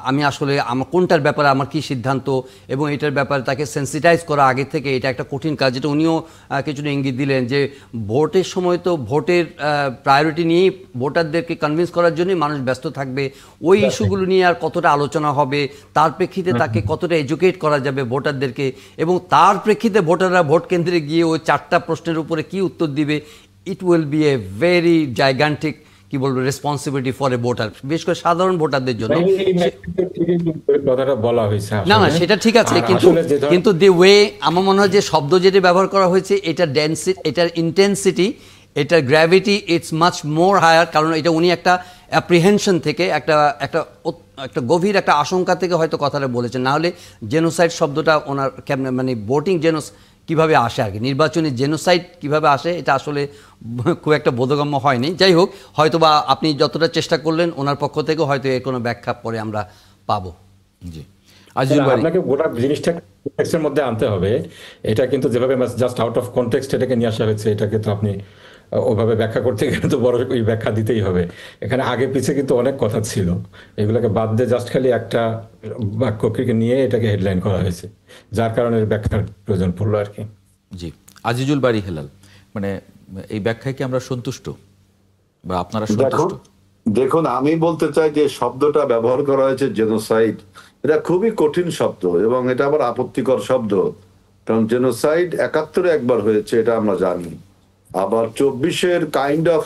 আমি আসলে আমার কোনটার ব্যাপারে আমার কি সিদ্ধান্ত, এবং এটার ব্যাপারে তাকে সেন্সিটাইজ করা আগে থেকে এটা একটা কঠিন কাজ, যেটা উনিও কিছুটা ইঙ্গিত দিলেন যে ভোটের সময় তো ভোটের প্রায়োরিটি নিয়েই ভোটারদেরকে কনভিন্স করার জন্যই মানুষ ব্যস্ত থাকবে, ওই ইস্যুগুলো নিয়ে আর কতটা আলোচনা হবে, তার প্রেক্ষিতে তাকে কতটা এডুকেট করা যাবে ভোটারদেরকে, এবং তার প্রেক্ষিতে ভোটাররা ভোট কেন্দ্রে গিয়ে ওই 4টা প্রশ্নের উপরে কি উত্তর দিবে, it will B a very gigantic কি বলবো রেসপন্সিবিলিটি ফর এ ভোটার, বিশেষ করে সাধারণ ভোটারদের জন্য। না না সেটা ঠিক আছে, কিন্তু দি ওয়ে আমার মনে হয় যে শব্দ যেটা ব্যবহার করা হয়েছে এটা ডেন্সিটি, এটার ইন্টেন্সিটি, এটার gravity it's much more higher, কারণ এটা উনি একটা অ্যাপ্রিহেনশন থেকে একটা একটা একটা গভীর একটা আশঙ্কা থেকে হয়তো কথাটা বলেছেন, না হলে জেনোসাইড শব্দটা ওনার মানে ভোটিং জেনোস কিভাবে আসে আর কি, নির্বাচনী জেনোসাইড কিভাবে আসে এটা আসলে খুব একটা বোধগম্য হয়নি। যাই হোক, হয়তো বা আপনি যতটা চেষ্টা করলেন ওনার পক্ষ থেকে হয়তো এর কোনো ব্যাখ্যা পরে আমরা পাবো। জি, আপনাকে গোটা জিনিসটা কনটেক্সটের মধ্যে আনতে হবে, এটা কিন্তু যেভাবে জাস্ট আউট অফ কনটেক্সট এটাকে নিয়ে আসা হয়েছে, এটাকে তো আপনি ওভাবে ব্যাখ্যা করতে গেলে তো বড় ওই ব্যাখ্যা দিতেই হবে। এখানে আগে পিছে কিন্তু অনেক কথা ছিল, এগুলোকে বাদ দিয়ে জাস্ট খালি একটা বাক্যকে নিয়ে এটাকে হেডলাইন করা হয়েছে, যার কারণে ব্যাখ্যার প্রয়োজন পড়লো আর কি। জি, আজিজুল বারী হেলাল, মানে এই ব্যাখ্যায় কি আমরা সন্তুষ্ট বা আপনারা সন্তুষ্ট? দেখুন, আমি বলতে চাই যে শব্দটা ব্যবহার করা হয়েছে জেনোসাইড, এটা খুবই কঠিন শব্দ এবং এটা আবার আপত্তিকর শব্দ, কারণ জেনোসাইড 71-এ একবার হয়েছে এটা আমরা জানি, আবার 24-এর কাইন্ড অফ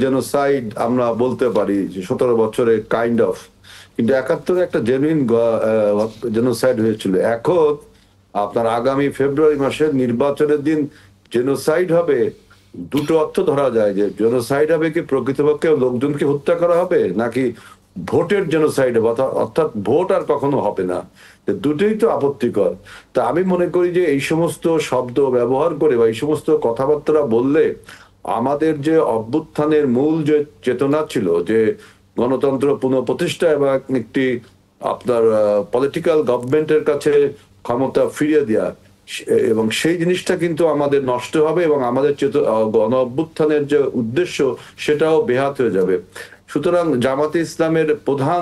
জেনোসাইড আমরা বলতে পারি, 17 বছরে কাইন্ড অফ, কিন্তু 71-এ একটা জেনুইন জেনোসাইড হয়েছিল। এখন আপনার আগামী ফেব্রুয়ারি মাসের নির্বাচনের দিন জেনোসাইড হবে, দুটো অর্থ ধরা যায়, যে জেনোসাইড হবে কি প্রকৃতপক্ষে লোকজনকে হত্যা করা হবে, নাকি ভোটের জেনোসাইড হবে, অর্থাৎ ভোট আর কখনো হবে না, দুটোই তো আপত্তিকর। তা আমি মনে করি যে এই সমস্ত শব্দ ব্যবহার করে বা এই সমস্ত কথাবার্তা বললে আমাদের যে অভ্যুত্থানের মূল যে চেতনা ছিল, যে গণতন্ত্র পুনঃপ্রতিষ্ঠা এবং একটি আপনার পলিটিক্যাল গভর্নমেন্টের কাছে ক্ষমতা ফিরিয়ে দেওয়া, এবং সেই জিনিসটা কিন্তু আমাদের নষ্ট হবে এবং আমাদের গণ অভ্যুত্থানের যে উদ্দেশ্য সেটাও বেহাত হয়ে যাবে। সুতরাং জামাতে ইসলামের প্রধান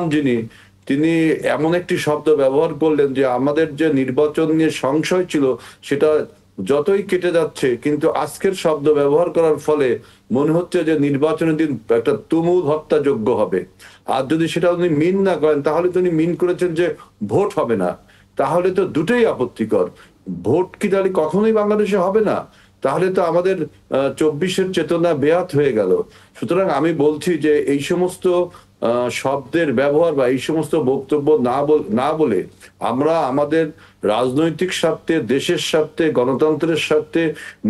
তিনি এমন একটি শব্দ ব্যবহার করলেন যে আমাদের যে নির্বাচন নিয়ে সংশয় ছিল সেটা যতই কেটে যাচ্ছে, কিন্তু আজকের শব্দ ব্যবহার করার ফলে মনে হচ্ছে যে নির্বাচনের দিন একটা তুমুল হত্যাযোগ্য হবে। আর যদি সেটা উনি মিন না করেন, তাহলে তিনি মিন করেছেন যে ভোট হবে না, তাহলে তো দুটোই আপত্তিকর। ভোট কি তাহলে কখনোই বাংলাদেশে হবে না? তাহলে তো আমাদের 24-এর চেতনা বেয়াত হয়ে গেল। সুতরাং আমি বলছি যে এই সমস্ত শব্দের ব্যবহার বা এই সমস্ত বক্তব্য না বলে আমরা আমাদের রাজনৈতিক স্বার্থে, দেশের স্বার্থে, গণতন্ত্রের স্বার্থে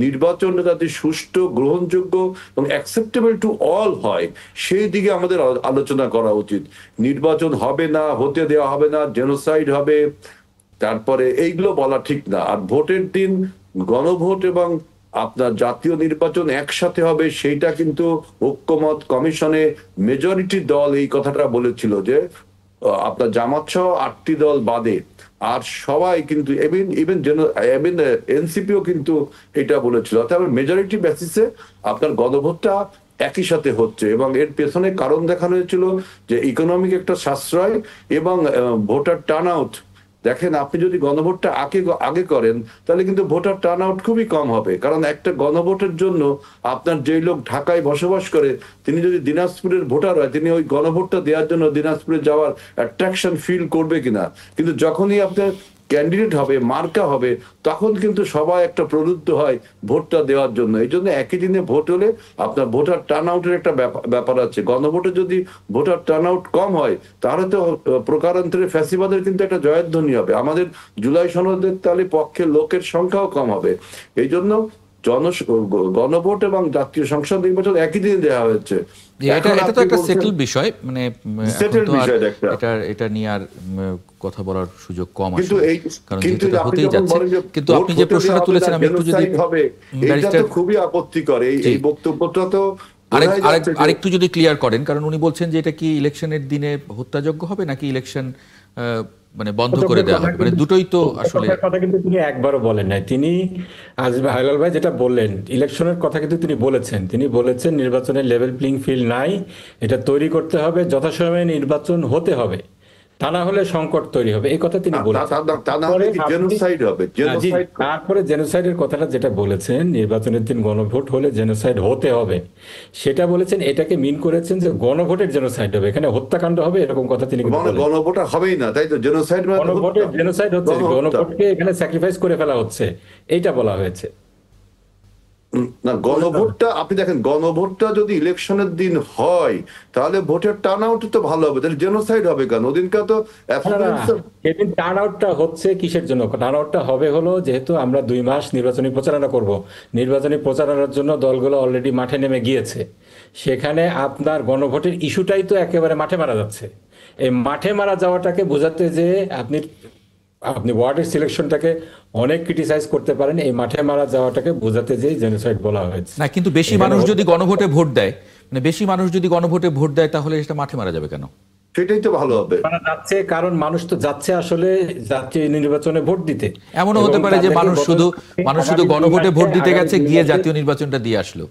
নির্বাচনটা যাতে সুষ্ঠু, গ্রহণযোগ্য এবং অ্যাকসেপ্টেবল টু অল হয় সেই দিকে আমাদের আলোচনা করা উচিত। নির্বাচন হবে না, হতে দেওয়া হবে না, জেনোসাইড হবে, তারপরে এইগুলো বলা ঠিক না। আর ভোটের দিন গণভোট এবং আপনার জাতীয় নির্বাচন একসাথে হবে, সেইটা কিন্তু ঐক্যমত কমিশনে মেজরিটি দল এই কথাটা বলেছিল, যে আপনার জামাত সহ 8টি দল বাদে আর সবাই কিন্তু ইভেন এনসিপিও কিন্তু এটা বলেছিল। অর্থাৎ মেজরিটি বেসিসে আপনার গণভোটটা একই সাথে হচ্ছে, এবং এর পেছনে কারণ দেখানো হয়েছিল যে ইকোনমিক একটা সাশ্রয় এবং ভোটার টার্ন আউট দেখেন আপনি যদি গণভোটটা আগে করেন তাহলে কিন্তু ভোটার টার্ন আউট খুবই কম হবে, কারণ একটা গণভোটের জন্য আপনার যেই লোক ঢাকায় বসবাস করে তিনি যদি দিনাজপুরের ভোটার হয় তিনি ওই গণভোটটা দেওয়ার জন্য দিনাজপুরে যাওয়ার অ্যাট্রাকশন ফিল করবে কিনা। কিন্তু যখনই আপনার ক্যান্ডিডেট হবে, মার্কা হবে, তখন কিন্তু সবাই একটা প্রলুব্ধ হয় ভোটটা দেওয়ার জন্য। এই জন্য একই দিনে ভোট হলে আপনার ভোটার টার্ন আউটের একটা ব্যাপার আছে। গণভোটে যদি ভোটার টার্ন আউট কম হয় তাহলে তো প্রকারান্তরে ফ্যাসিবাদের কিন্তু একটা জয়ধ্বনি হবে, আমাদের জুলাই সনদের তাহলে পক্ষে লোকের সংখ্যাও কম হবে। এই জন্য গণভোট এবং জাতীয় সংসদ নির্বাচন একই দিনে দেওয়া হয়েছে। এটা তো একটা সেটেল বিষয়, মানে এটা নিয়ে আর কথা বলার সুযোগ কম আছে, কারণ যেহেতু হতেই যাচ্ছে। কিন্তু আপনি যে প্রশ্নটা তুলেছেন আমি একটু যদি খুবই আপত্তিকর এই বক্তব্যটা তো আরেকটু যদি ক্লিয়ার করেন, কারণ উনি বলছেন যে এটা কি ইলেকশনের দিনে হত্যাযোগ্য হবে নাকি ইলেকশন মানে বন্ধ করে দেওয়া হবে, মানে দুটোই তো আসলে কথা কিন্তু তিনি একবারও বলেন নাই। তিনি হায়লাল ভাই যেটা বললেন ইলেকশনের কথা কিন্তু তিনি বলেছেন নির্বাচনের লেভেল প্লেইং ফিল্ড নাই, এটা তৈরি করতে হবে, যথাসময়ে নির্বাচন হতে হবে, তা না হলে সংকট তৈরি হবে, এই কথা তিনি বলেছেন। তারপরে জেনোসাইডের কথাটা যেটা বলেছেন নির্বাচনের দিন গণভোট হলে জেনোসাইড হতে হবে সেটা বলেছেন, এটাকে মিন করেছেন যে গণভোটের জেনোসাইড হবে, এখানে হত্যাকাণ্ড হবে এরকম কথা তিনি গণভোট হবেই না, তাই তো জেনোসাইড জেনোসাইড হচ্ছে, গণভোটকে এখানে স্যাক্রিফাইস করে ফেলা হচ্ছে, এইটা বলা হয়েছে। না, গণভোটটা আপনি দেখেন, গণভোটটা যদি ইলেকশনের দিন হয় তাহলে ভোটের টার্ন আউট তো ভালো হবে, তাহলে জেনোসাইড হবে কেন? ওদিনকে তো সেদিন টার্ন আউটটা হচ্ছে কিসের জন্য? টার্ন আউটটা হবে হলো যেহেতু আমরা 2 মাস নির্বাচনী প্রচারণা করব, নির্বাচনী প্রচারণার জন্য দলগুলো অলরেডি মাঠে নেমে গিয়েছে, সেখানে আপনার গণভোটের ইস্যুটাই তো একেবারে মাঠে মারা যাচ্ছে। এই মাঠে মারা যাওয়াটাকে বোঝাতে যে আপনি ওয়ার্ডের সিলেকশনটাকে অনেক ক্রিটিসাইজ করতে পারেন, এই মাঠে মারা যাওয়াটাকে বোঝাতে যে জেনোসাইড বলা হয়েছে না। কিন্তু বেশি মানুষ যদি গণভোটে ভোট দেয়, মানে বেশি মানুষ যদি গণভোটে ভোট দেয় তাহলে এটা মাঠে মারা যাবে কেন? সেটাই তো ভালো হবে। যাচ্ছে কারণ মানুষ তো যাচ্ছে আসলে জাতীয় নির্বাচনে ভোট দিতে। এমনও হতে পারে যে মানুষ শুধু গণভোটে ভোট দিতে গেছে, গিয়ে জাতীয় নির্বাচনটা দিয়ে আসলো,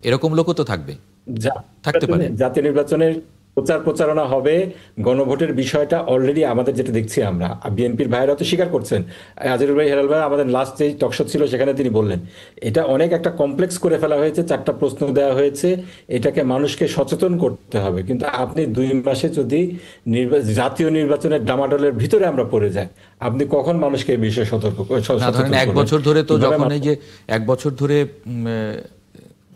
এরকম লোকও তো থাকতে পারে। জাতীয় নির্বাচনের প্রচারণা হবে, গণভোটের বিষয়টা অলরেডি আমাদের যেটা দেখছি আমরা, বিএনপির ভাইরা তো স্বীকার করছেন, আজিজুল ভাই, হেলাল ভাই আমাদের লাস্ট যে টকশো ছিল সেখানে তিনি বললেন এটা অনেক একটা কমপ্লেক্স করে ফেলা হয়েছে, 4টা প্রশ্ন দেওয়া হয়েছে, এটাকে মানুষকে সচেতন করতে হবে। কিন্তু আপনি 2 মাসে যদি জাতীয় নির্বাচনের ডামাডোলের ভিতরে আমরা পড়ে যাই, আপনি কখন মানুষকে এই বিষয়ে সতর্ক ধরেন 1 বছর ধরে তো যখন এই যে 1 বছর ধরে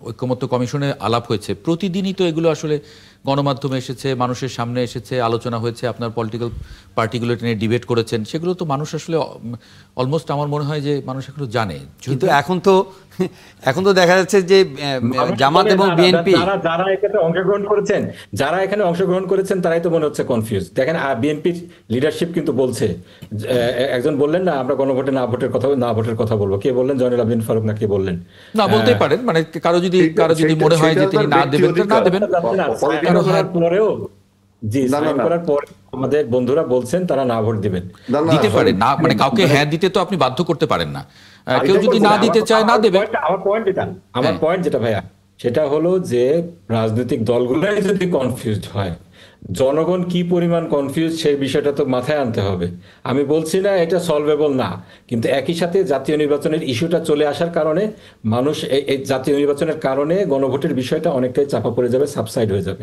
ঐক্যমত্য কমিশনে আলাপ হয়েছে, প্রতিদিনই তো এগুলো আসলে গণমাধ্যমে এসেছে, মানুষের সামনে এসেছে, আলোচনা হয়েছে, আপনার পলিটিক্যাল পার্টিগুলো নিয়ে ডিবেট করেছেন, সেগুলো তো মানুষ আসলে অলমোস্ট আমার মনে হয় যে মানুষ এগুলো জানে। কিন্তু এখন তো দেখা যাচ্ছে যে জামাত এবং বিএনপি যারা এখানে অংশগ্রহণ করেছেন তারাই তো মনে হচ্ছে কনফিউজ। দেখেন বিএনপির লিডারশিপ কিন্তু বলছে, একজন বললেন না আমরা গণভোটে না ভোটের কথা বলবো, কে বললেন? জয়নুল আবেদিন ফারুক না কে বললেন? না, বলতেই পারেন, মানে কারো যদি মনে হয় যে তিনি না দেবেন না দেবেন। পরেও করার পর আমাদের বন্ধুরা বলছেন তারা না ভোট দিবেন, দিতে পারেন না, মানে কাউকে হ্যাঁ দিতে তো আপনি বাধ্য করতে পারেন না, কেউ যদি না দিতে চায় না দেবে। আমার পয়েন্ট যেটা ভাইয়া সেটা হলো যে রাজনৈতিক দলগুলোই যদি কনফিউজড হয়, জনগণ কি পরিমাণ কনফিউজ সেই বিষয়টা তো মাথায় আনতে হবে। আমি বলছি না এটা সলভেবল না, কিন্তু একই সাথে জাতীয় নির্বাচনের ইস্যুটা চলে আসার কারণে মানুষ এই জাতীয় নির্বাচনের কারণে গণভোটের বিষয়টা অনেকটাই চাপা পড়ে যাবে, সাবসাইড হয়ে যাবে।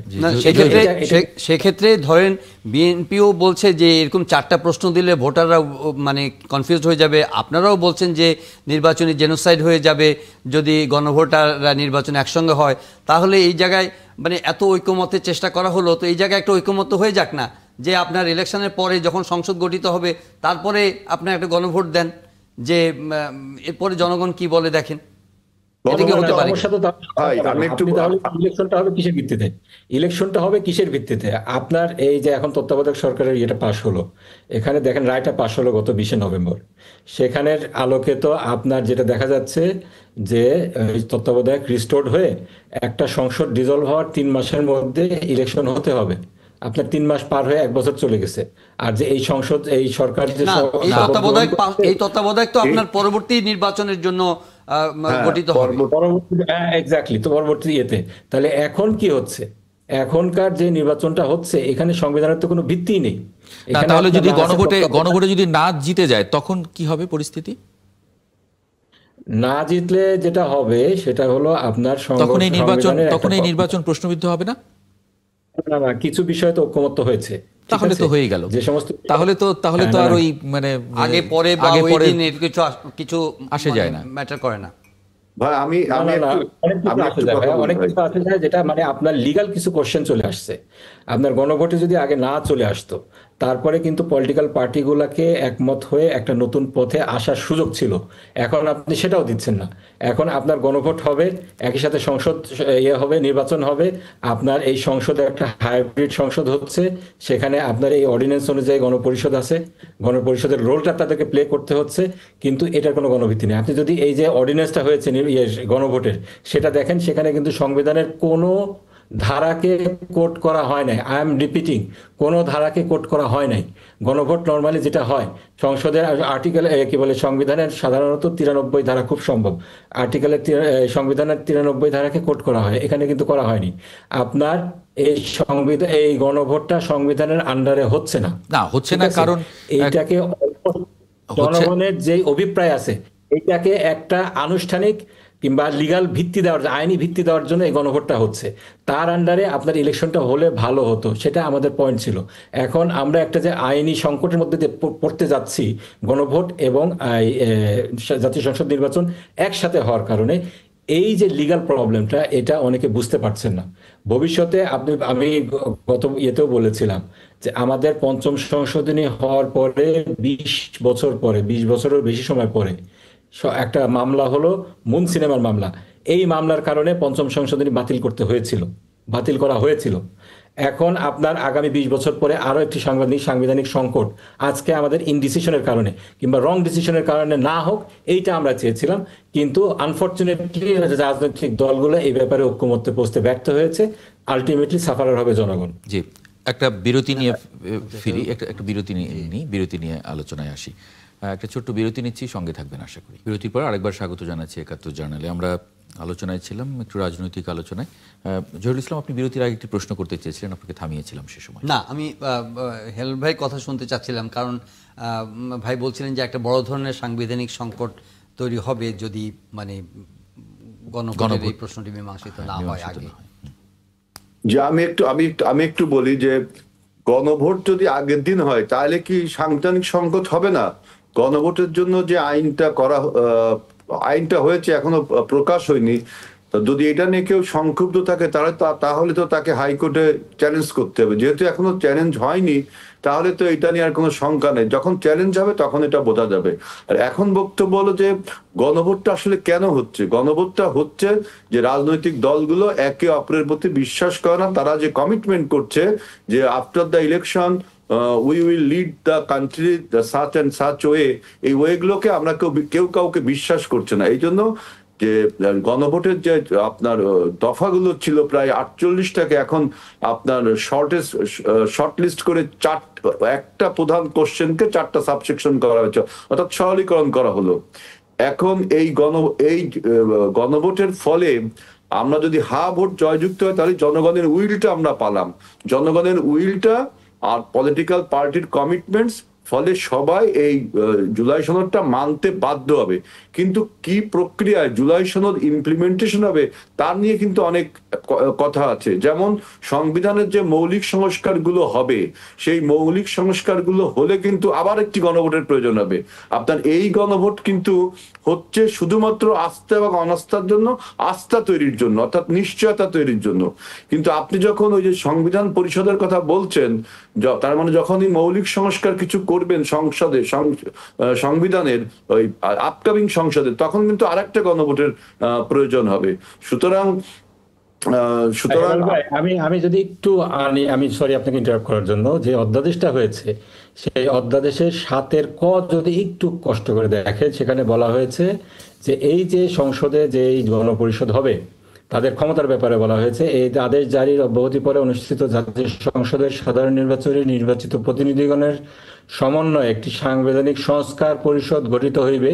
সেক্ষেত্রে ধরেন বিএনপিও বলছে যে এরকম 4টা প্রশ্ন দিলে ভোটাররা মানে কনফিউজ হয়ে যাবে, আপনারাও বলছেন যে নির্বাচনী জেনোসাইড হয়ে যাবে যদি গণভোটাররা নির্বাচন একসঙ্গে হয়, তাহলে এই জায়গায় মানে এত ঐকমত্যের চেষ্টা করা হলো, তো এই জায়গায় একটা ঐকমত্য হয়ে যাক না, যে আপনার ইলেকশনের পরে যখন সংসদ গঠিত হবে তারপরে আপনার একটা গণভোট দেন, যে এরপরে জনগণ কি বলে দেখেন। ইলেকশনটা হবে কিসের ভিত্তিতে? আপনার এই যে এখন তত্ত্বাবধায়ক সরকারের ইয়েটা পাশ হলো, এখানে দেখেন রায়টা পাশ হলো গত 20 নভেম্বর, সেখানের আলোকে তো আপনার যেটা দেখা যাচ্ছে যে তত্ত্বাবধায়ক রিস্টোর্ড হয়ে একটা সংসদ ডিজলভ হওয়ার 3 মাসের মধ্যে ইলেকশন হতে হবে। আপনার 3 মাস পার হয়ে 1 বছর চলে গেছে। আর যে এই সংসদ এই সরকার যে তত্ত্বাবধায়ক তো আপনার পরবর্তী নির্বাচনের জন্য গঠিত হবে, পরবর্তী ইয়েতে। তাহলে এখন কি হচ্ছে? এখনকার যে নির্বাচনটা হচ্ছে এখানে সংবিধানের তো কোনো ভিত্তিই নেই। এখানে তাহলে যদি আপনার গণভোটে যদি না জিতে যায় তখন কি হবে পরিস্থিতি? না জিতলে যেটা হবে সেটা হলো আপনার তখন এই সংবিধানের নির্বাচন প্রশ্নবিদ্ধ হবে না? না, কিছু বিষয় তো ঐক্যমত্য হয়েছে, তাহলে তো হয়ে গেল। যে সমস্ত তাহলে তো আর ওই মানে আগে পরে বা ওই দিন এর কিছু আসে যায় না, ম্যাটার করে না। ভাই অনেক কিছু আসে যায় যেটা মানে আপনার লিগ্যাল কিছু কোশ্চেন চলে আসছে। আপনার গণভোটে যদি আগে না চলে আসতো তারপরে কিন্তু পলিটিক্যাল পার্টিগুলোকে একমত হয়ে একটা নতুন পথে আসার সুযোগ ছিল। এখন আপনি সেটাও দিচ্ছেন না। এখন আপনার গণভোট হবে, একই সাথে সংসদ হবে, নির্বাচন হবে। আপনার এই সংসদে একটা হাইব্রিড সংসদ হচ্ছে, সেখানে আপনার এই অর্ডিন্যান্স অনুযায়ী গণপরিষদ আছে, গণপরিষদের রোলটা তাদেরকে প্লে করতে হচ্ছে, কিন্তু এটার কোনো গণভিত্তি নেই। আপনি যদি এই যে অর্ডিন্যান্সটা হয়েছে গণভোটের সেটা দেখেন, সেখানে কিন্তু সংবিধানের কোনো ধারাকে কোট করা হয় নাই। আই এম রিপিটিং, কোনো ধারাকে কোট করা হয় নাই। গণভোট নর্মালি যেটা হয় সংসদের আর্টিকেল কি বলে সংবিধানের সাধারণত 93 ধারা খুব সম্ভব আর্টিকেলের সংবিধানের 93 ধারাকে কোট করা হয়, এখানে কিন্তু করা হয়নি। আপনার এই গণভোটটা সংবিধানের আন্ডারে হচ্ছে না, কারণ এইটাকে জনগণের যে অভিপ্রায় আছে এইটাকে একটা আনুষ্ঠানিক কিংবা লিগাল ভিত্তি দেওয়ার, আইনি ভিত্তি দেওয়ার জন্য এই গণভোটটা হচ্ছে। তার আন্ডারে আপনার ইলেকশনটা হলে ভালো হতো, সেটা আমাদের পয়েন্ট ছিল। এখন আমরা একটা যে আইনি সংকটের মধ্যে দিয়ে পড়তে যাচ্ছি, গণভোট এবং জাতীয় সংসদ নির্বাচন একসাথে হওয়ার কারণে এই যে লিগাল প্রবলেমটা, এটা অনেকে বুঝতে পারছেন না। ভবিষ্যতে আমি গত ইয়েতেও বলেছিলাম যে আমাদের পঞ্চম সংশোধনী হওয়ার পরে 20 বছর পরে, 20 বছরের বেশি সময় পরে একটা মামলা হলো মুন সিনেমার মামলা। এই মামলার কারণে পঞ্চম সংশোধনী বাতিল করা হয়েছিল। এখন আপনার আগামী 20 বছর পরে আরো একটি সাংবিধানিক সংকট আজকে আমাদের ইনডিসিশনের কারণে কিংবা রং ডিসিশনের কারণে না হোক, এইটা আমরা চেয়েছিলাম। কিন্তু আনফরচুনেটলি রাজনৈতিক দলগুলো এই ব্যাপারে ঐক্যমত্যে পৌঁছতে ব্যর্থ হয়েছে। আলটিমেটলি সাফারার হবে জনগণ। জি, একটা বিরতি নিয়ে ফিরি, একটা বিরতি নিয়ে আলোচনায় আসি। একটা ছোট্ট বিরতি নিচ্ছি, সঙ্গে থাকবেন আশা করি। বিরতির পর আরেকবার স্বাগত জানাচ্ছি ৭১ জার্নালে। আমরা আলোচনায় ছিলাম, একটু রাজনৈতিক আলোচনায়। জহিরুল ইসলাম, আপনি বিরতির আগে একটি প্রশ্ন করতে চেয়েছিলেন, আপনাকে থামিয়েছিলাম সে সময়। না, আমি হেল ভাই কথা শুনতে চাচ্ছিলাম, কারণ ভাই বলছিলেন যে একটা বড় ধরনের সাংবিধানিক সংকট তৈরি হবে যদি মানে গণভোটের এই প্রশ্নটি মীমাংসিত না হয় আগে। যে আমি একটু বলি যে গণভোট যদি আগের দিন হয় তাহলে কি সাংবিধানিক সংকট হবে না? গণভোটের জন্য যে আইনটা হয়েছে এখনো প্রকাশ হয়নি, যদি এটা নিয়ে কেউ সংক্ষুব্ধ থাকে তাহলে তো তাকে হাইকোর্টে চ্যালেঞ্জ করতে হবে। যেহেতু এখনো চ্যালেঞ্জ হয়নি তাহলে তো এটা নিয়ে আর কোনো শঙ্কা নেই, যখন চ্যালেঞ্জ হবে তখন এটা বোঝা যাবে। আর এখন বক্তব্য হলো যে গণভোটটা আসলে কেন হচ্ছে? গণভোটটা হচ্ছে যে রাজনৈতিক দলগুলো একে অপরের প্রতি বিশ্বাস করে না, তারা যে কমিটমেন্ট করছে যে after the election we will lead the country the such and such way, এই ওয়েগুলোকে আমরা কেউ কাউকে বিশ্বাস করছে না। এই জন্য যে গণভোটের যে আপনার দফাগুলো ছিল প্রায় 48টাকে এখন আপনার শর্ট লিস্ট করে একটা প্রধান কোশ্চেনকে 4টা সাবসেকশন করা হয়েছে, অর্থাৎ সরলীকরণ করা হলো। এখন এই গণভোটের ফলে আমরা যদি ভোট জয়যুক্ত হয় তাহলে জনগণের উইলটা আমরা পালাম, জনগণের উইলটা আর পলিটিক্যাল পার্টির কমিটমেন্টস, ফলে সবাই এই জুলাই সনদটা মানতে বাধ্য হবে। কিন্তু কি প্রক্রিয়ায় জুলাই সনদ ইমপ্লিমেন্টেশন হবে তার নিয়ে কিন্তু অনেক কথা আছে। যেমন সংবিধানের যে মৌলিক সংস্কারগুলো হবে, সেই মৌলিক সংস্কারগুলো হলে কিন্তু আবার একটি গণভোটের প্রয়োজন হবে। আপনার এই গণভোট কিন্তু হচ্ছে শুধুমাত্র আস্থা এবং অনাস্থার জন্য, আস্থা তৈরির জন্য, অর্থাৎ নিশ্চয়তা তৈরির জন্য। কিন্তু আপনি যখন ওই যে সংবিধান পরিষদের কথা বলছেন, তার মানে যখনই মৌলিক সংস্কার কিছু করবেন সংসদে, সংবিধানের ওই আপকামিং সংসদে, তখন কিন্তু আরেকটা গণভোটের প্রয়োজন হবে। সুতরাং আমি যদি একটু আমি সরি আপনাকে ইন্টারাপ্ট করার জন্য, যে অধ্যাদেশটা হয়েছে সেই অধ্যাদেশের 7 ক যদি একটু কষ্ট করে দেখেন, সেখানে বলা হয়েছে যে এই যে সংসদে যে গণপরিষদ হবে তাদের ক্ষমতার ব্যাপারে বলা হয়েছে। এই আদেশ জারির অব্যাহতি পরে অনুষ্ঠিত জাতীয় সংসদের সাধারণ নির্বাচনে নির্বাচিত প্রতিনিধিগণের সমন্বয়ে একটি সাংবিধানিক সংস্কার পরিষদ গঠিত হইবে,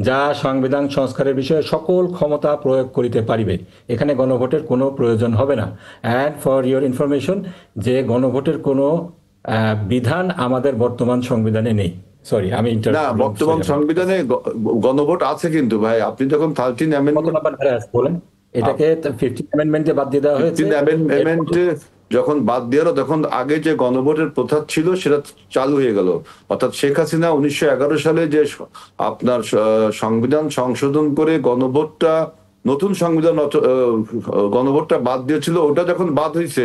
যা সংবিধান সংস্কারের বিষয়ে সকল ক্ষমতা প্রয়োগ করিতে পারিবে। এখানে গণভোটের কোনো প্রয়োজন হবে না। অ্যান্ড ফর ইওর ইনফরমেশন, যে গণভোটের কোনো বিধান আমাদের বর্তমান সংবিধানে নেই। সরি, আমি না, বর্তমান সংবিধানে গণভোট আছে কিন্তু ভাই। আপনি যখন 13 অ্যামেন্ডমেন্ট বলেন, এটাকে 15 অ্যামেন্ডমেন্টে বাদ দিয়ে দেওয়া হয়েছে। 15 অ্যামেন্ডমেন্টে যখন বাদ দিয়ে হলো, তখন আগে যে গণভোটের প্রথা ছিল সেটা চালু হয়ে গেল। অর্থাৎ শেখ হাসিনা 1911 সালে যে আপনার সংবিধান সংশোধন করে গণভোটটা, নতুন সংবিধান গণভোটটা বাদ দিয়েছিল, ওটা যখন বাদ হয়েছে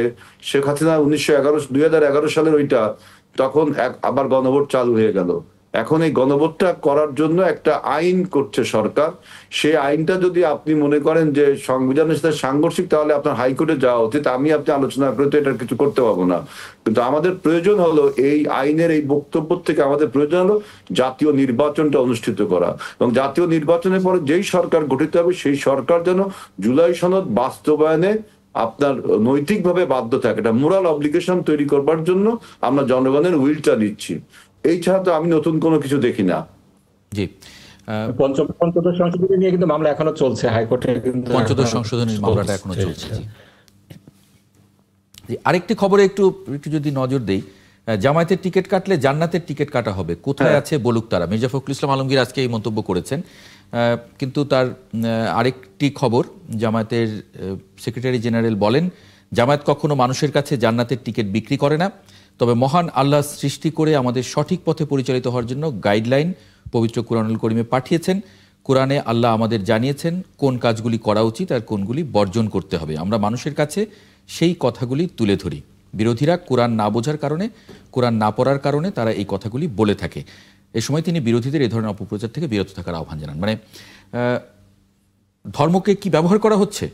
শেখ হাসিনা 2011 সালের ওইটা, তখন আবার গণভোট চালু হয়ে গেল। এখন এই গণভোটটা করার জন্য একটা আইন করছে সরকার। সেই আইনটা যদি আপনি মনে করেন যে সংবিধানের সাথে সাংঘর্ষিক, তাহলে আপনার হাইকোর্টে যাওয়া উচিত। আমি আপনি আলোচনা করে তো এটা কিছু করতে পারবো না। কিন্তু আমাদের প্রয়োজন হলো এই আইনের এই বক্তব্য থেকে আমাদের প্রয়োজন হলো জাতীয় নির্বাচনটা অনুষ্ঠিত করা, এবং জাতীয় নির্বাচনের পরে যেই সরকার গঠিত হবে সেই সরকার যেন জুলাই সনদ বাস্তবায়নে আপনার নৈতিকভাবে বাধ্য থাকে। এটা মোরাল অব্লিগেশন তৈরি করবার জন্য আমরা জনগণের উইলটা দিচ্ছি। এই ছাড়া তো আমি নতুন কোনো কিছু দেখি না। জি, পঞ্চদশ সংশোধনী নিয়ে কিন্তু মামলা এখনো চলছে হাইকোর্টে, কিন্তু পঞ্চদশ সংশোধনীর মামলাটা এখনো চলছে। আরেকটি খবরে একটু যদি নজর দেই, জামায়াতের টিকিট কাটলে জান্নাতের টিকিট কাটা হবে, কোথায় আছে বলুক তারা। মির্জা ফখরুল ইসলাম আলমগীর আজকে এই মন্তব্য করেছেন। কিন্তু তার আরেকটি খবর, জামায়াতের সেক্রেটারি জেনারেল বলেন, জামায়াত কখনো মানুষের কাছে জান্নাতের টিকিট বিক্রি করে না, তবে মহান আল্লাহ সৃষ্টি করে আমাদের সঠিক পথে পরিচালিত হওয়ার জন্য গাইডলাইন পবিত্র কুরআনুল করিমে পাঠিয়েছেন। কোরআনে আল্লাহ আমাদের জানিয়েছেন কোন কাজগুলি করা উচিত আর কোনগুলি বর্জন করতে হবে। আমরা মানুষের কাছে সেই কথাগুলি তুলে ধরি। বিরোধীরা কোরআন না বোঝার কারণে, কোরআন না পড়ার কারণে তারা এই কথাগুলি বলে থাকে। এ সময় তিনি বিরোধীদের এই ধরনের অপপ্রচার থেকে বিরত থাকার আহ্বান জানান। মানে ধর্মকে কি ব্যবহার করা হচ্ছে,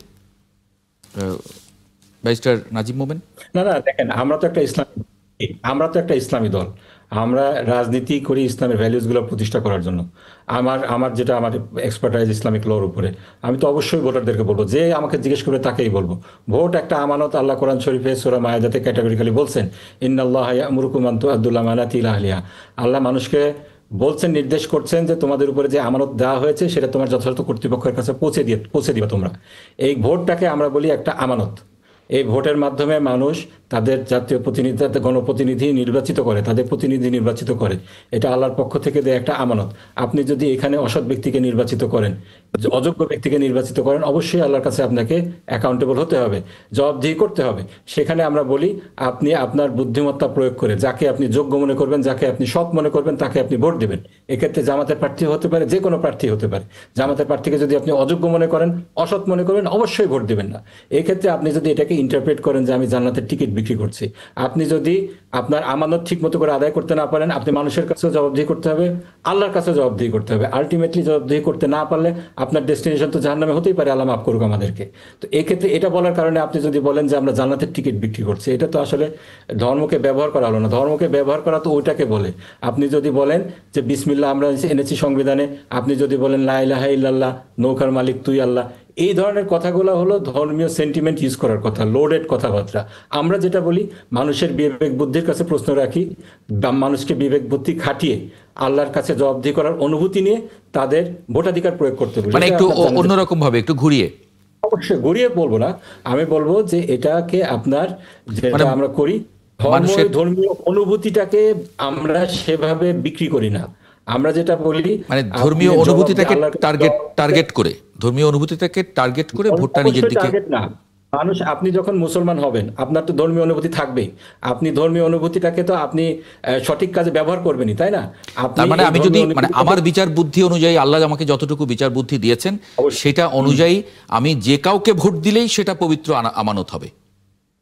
ব্যারিস্টার নাজিম মোমেন? না, দেখেন, আমরা তো একটা ইসলামী দল। আমরা রাজনীতি করি ইসলামের ভ্যালুসগুলো প্রতিষ্ঠা করার জন্য। আমার যেটা আমার এক্সপার্টাইজ ইসলামিক লর উপরে, আমি তো অবশ্যই ভোটারদেরকে বলবো, যে আমাকে জিজ্ঞেস করবে তাকেই বলবো, ভোট একটা আমানত। আল্লাহ কোরআন শরীফে সূরা মায়েদাতে ক্যাটাগরিক্যালি বলছেন, ইন্নাল্লাহা ইয়া'মুরুকুম আন তু'আদ্দুল আমানাতি ইলা আহলিহা। আল্লাহ মানুষকে বলছেন, নির্দেশ করছেন যে তোমাদের উপরে যে আমানত দেওয়া হয়েছে সেটা তোমার যথাযথ কর্তৃপক্ষের কাছে পৌঁছে দিবা তোমরা। এই ভোটটাকে আমরা বলি একটা আমানত। এই ভোটের মাধ্যমে মানুষ তাদের জাতীয় প্রতিনিধি, গণপ্রতিনিধি নির্বাচিত করে, তাদের প্রতিনিধি নির্বাচিত করে। এটা আল্লাহর পক্ষ থেকে দেয় একটা আমানত। আপনি যদি এখানে অসৎ ব্যক্তিকে নির্বাচিত করেন, অযোগ্য ব্যক্তিকে নির্বাচিত করেন, অবশ্যই আল্লাহর কাছে আপনাকে অ্যাকাউন্টেবল হতে হবে, জবাবদিহি করতে হবে। সেখানে আমরা বলি, আপনি আপনার বুদ্ধিমত্তা প্রয়োগ করে যাকে আপনি যোগ্য মনে করবেন, যাকে আপনি সৎ মনে করবেন, তাকে আপনি ভোট দেবেন। এক্ষেত্রে জামাতের প্রার্থী হতে পারে, যে কোনো প্রার্থী হতে পারে। জামাতের প্রার্থীকে যদি আপনি অযোগ্য মনে করেন, অসৎ মনে করবেন, অবশ্যই ভোট দেবেন না। এক্ষেত্রে আপনি যদি এটাকে ইন্টারপ্রেট করেন যে আমি জান্নাতের টিকিট বিক্রি করছি, আপনি যদি আপনার আমানত ঠিক মতো করে আদায় করতে না পারেন, আপনি মানুষের কাছেও জবাবদিহি করতে হবে, আল্লাহর কাছেও জবাবদিহি করতে হবে। আলটিমেটলি জবাবদিহি করতে না পারলে আপনার ডেস্টিনেশন তো জাহান্নামে হতেই পারে, আল্লাহ মাফ করুক আমাদেরকে। তো এক্ষেত্রে এটা বলার কারণে আপনি যদি বলেন যে আমরা জান্নাতের টিকিট বিক্রি করছি, এটা তো আসলে ধর্মকে ব্যবহার করা হলো না। ধর্মকে ব্যবহার করা তো ওইটাকে বলে। আপনি যদি বলেন যে বিসমিল্লাহ আমরা এনেছি সংবিধানে, আপনি যদি বলেন লা ইলাহা ইল্লাল্লাহ, নৌকার মালিক তুই আল্লাহ, এই ধরনের কথাগুলো হলো ধর্মীয় সেন্টিমেন্ট ইউজ করার কথা, লোডেড কথাবার্তা। আমরা যেটা বলি, মানুষের বিবেক বুদ্ধির কাছে প্রশ্ন রাখি, মানুষকে বিবেক বুদ্ধি খাটিয়ে আল্লাহর কাছে জবাবদিহি করার অনুভূতি নিয়ে তাদের ভোটাধিকার প্রয়োগ করতে বলি। মানে একটু অন্যরকম ভাবে, একটু ঘুরিয়ে, অবশ্যই ঘুরিয়ে বলবো না, আমি বলবো যে এটাকে আপনার যেটা আমরা করি, ধর্মীয় অনুভূতিটাকে আমরা সেভাবে বিক্রি করি না। আমরা যেটা বলি, মানে ধর্মীয় অনুভূতিটাকে টার্গেট করে ভোটটা নিজের দিকে না। মানুষ, আপনি যখন মুসলমান হবেন, আপনার তো ধর্মীয় অনুভূতি থাকবেই। আপনি ধর্মীয় অনুভূতিটাকে তো আপনি সঠিক কাজে ব্যবহার করবেনই, তাই না? তার মানে আমি যদি, মানে আমার বিচার বুদ্ধি অনুযায়ী আল্লাহ আমাকে যতটুকু বিচার বুদ্ধি দিয়েছেন, সেটা অনুযায়ী আমি যে কাউকে ভোট দিলেই সেটা পবিত্র আমানত হবে।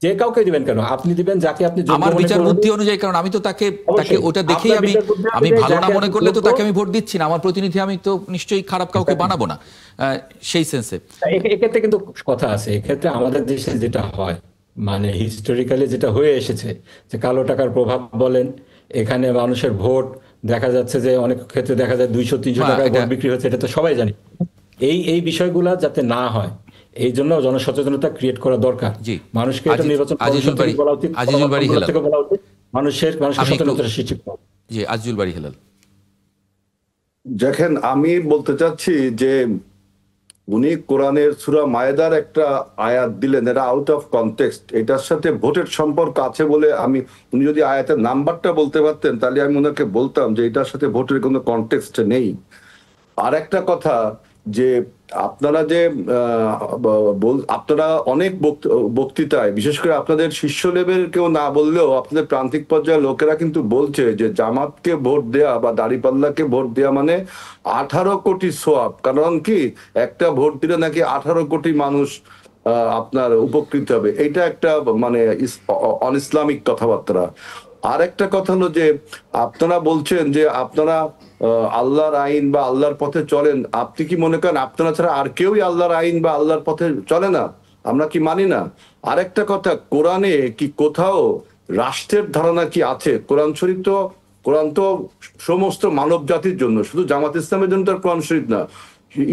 যে কাউকে দিবেন কেন, আপনি দিবেন যাকে আপনি আমার বিচার বুদ্ধি অনুযায়ী, কারণ আমি তো তাকে ওটা দেখেই আমি ভালো না মনে করলে তো তাকে আমি ভোট দিচ্ছি না। আমার প্রতিনিধি আমি তো নিশ্চয়ই খারাপ কাউকে বানাবো না, সেই সেন্সে। এক্ষেত্রে কিন্তু কথা আছে। এক্ষেত্রে আমাদের দেশে যেটা হয়, মানে হিস্টোরিক্যালি যেটা হয়ে এসেছে, যে কালো টাকার প্রভাব বলেন, এখানে মানুষের ভোট দেখা যাচ্ছে যে অনেক ক্ষেত্রে দেখা যায় 200-300 টাকায় ভোট বিক্রি হচ্ছে, এটা তো সবাই জানি। এই বিষয়গুলা যাতে না হয়, এই জন্য জনসচেতনতা ক্রিয়েট করা দরকার। জি। মানুষকে এটা নির্বাচন আজিজুল বাড়ি বলা উচিত, আজিজুল বাড়ি হেলাল থেকে বলা উচিত, মানুষের সচেতনতা সৃষ্টি করা। জি, আজিজুল বাড়ি হেলাল। দেখেন, আমি বলতে চাচ্ছি যে উনি কোরআনের সূরা মায়েদার একটা আয়াত দিলেন, এটা আউট অফ কনটেক্সট। এটার সাথে ভোটের সম্পর্ক আছে বলে উনি যদি আয়াতের নাম্বারটা বলতে পারতেন তাহলে আমি ওনাকে বলতাম যে এটার সাথে ভোটের কোনো কনটেক্সট নেই। আর একটা কথা, যে আপনারা যে আপনারা অনেক বক্তৃতায়, বিশেষ করে আপনাদের শীর্ষ লেভেল কেউ না বললেও আপনাদের প্রান্তিক পর্যায়ের লোকেরা কিন্তু বলছে যে জামাতকে ভোট দেয়া বা দাঁড়িপাল্লাকে ভোট দেয়া মানে 18 কোটি সোয়াব। কারণ কি, একটা ভোট দিলে নাকি 18 কোটি মানুষ আপনার উপকৃত হবে। এটা একটা মানে অন ইসলামিক কথাবার্তা। আর একটা কথা হলো যে আপনারা বলছেন যে আপনারা আল্লাহর আইন বা আল্লাহর পথে চলেন। আপনি কি মনে করেন আপনারা ছাড়া আর কেউই আল্লাহর আইন বা আল্লাহর পথে চলে না? আমরা কি মানি না? আরেকটা কথা, কোরআনে কি কোথাও রাষ্ট্রের ধারণা কি আছে? কোরআন তো সমস্ত মানব জাতির জন্য, শুধু জামাত ইসলামের জন্য তার কোরআন শরীফ না।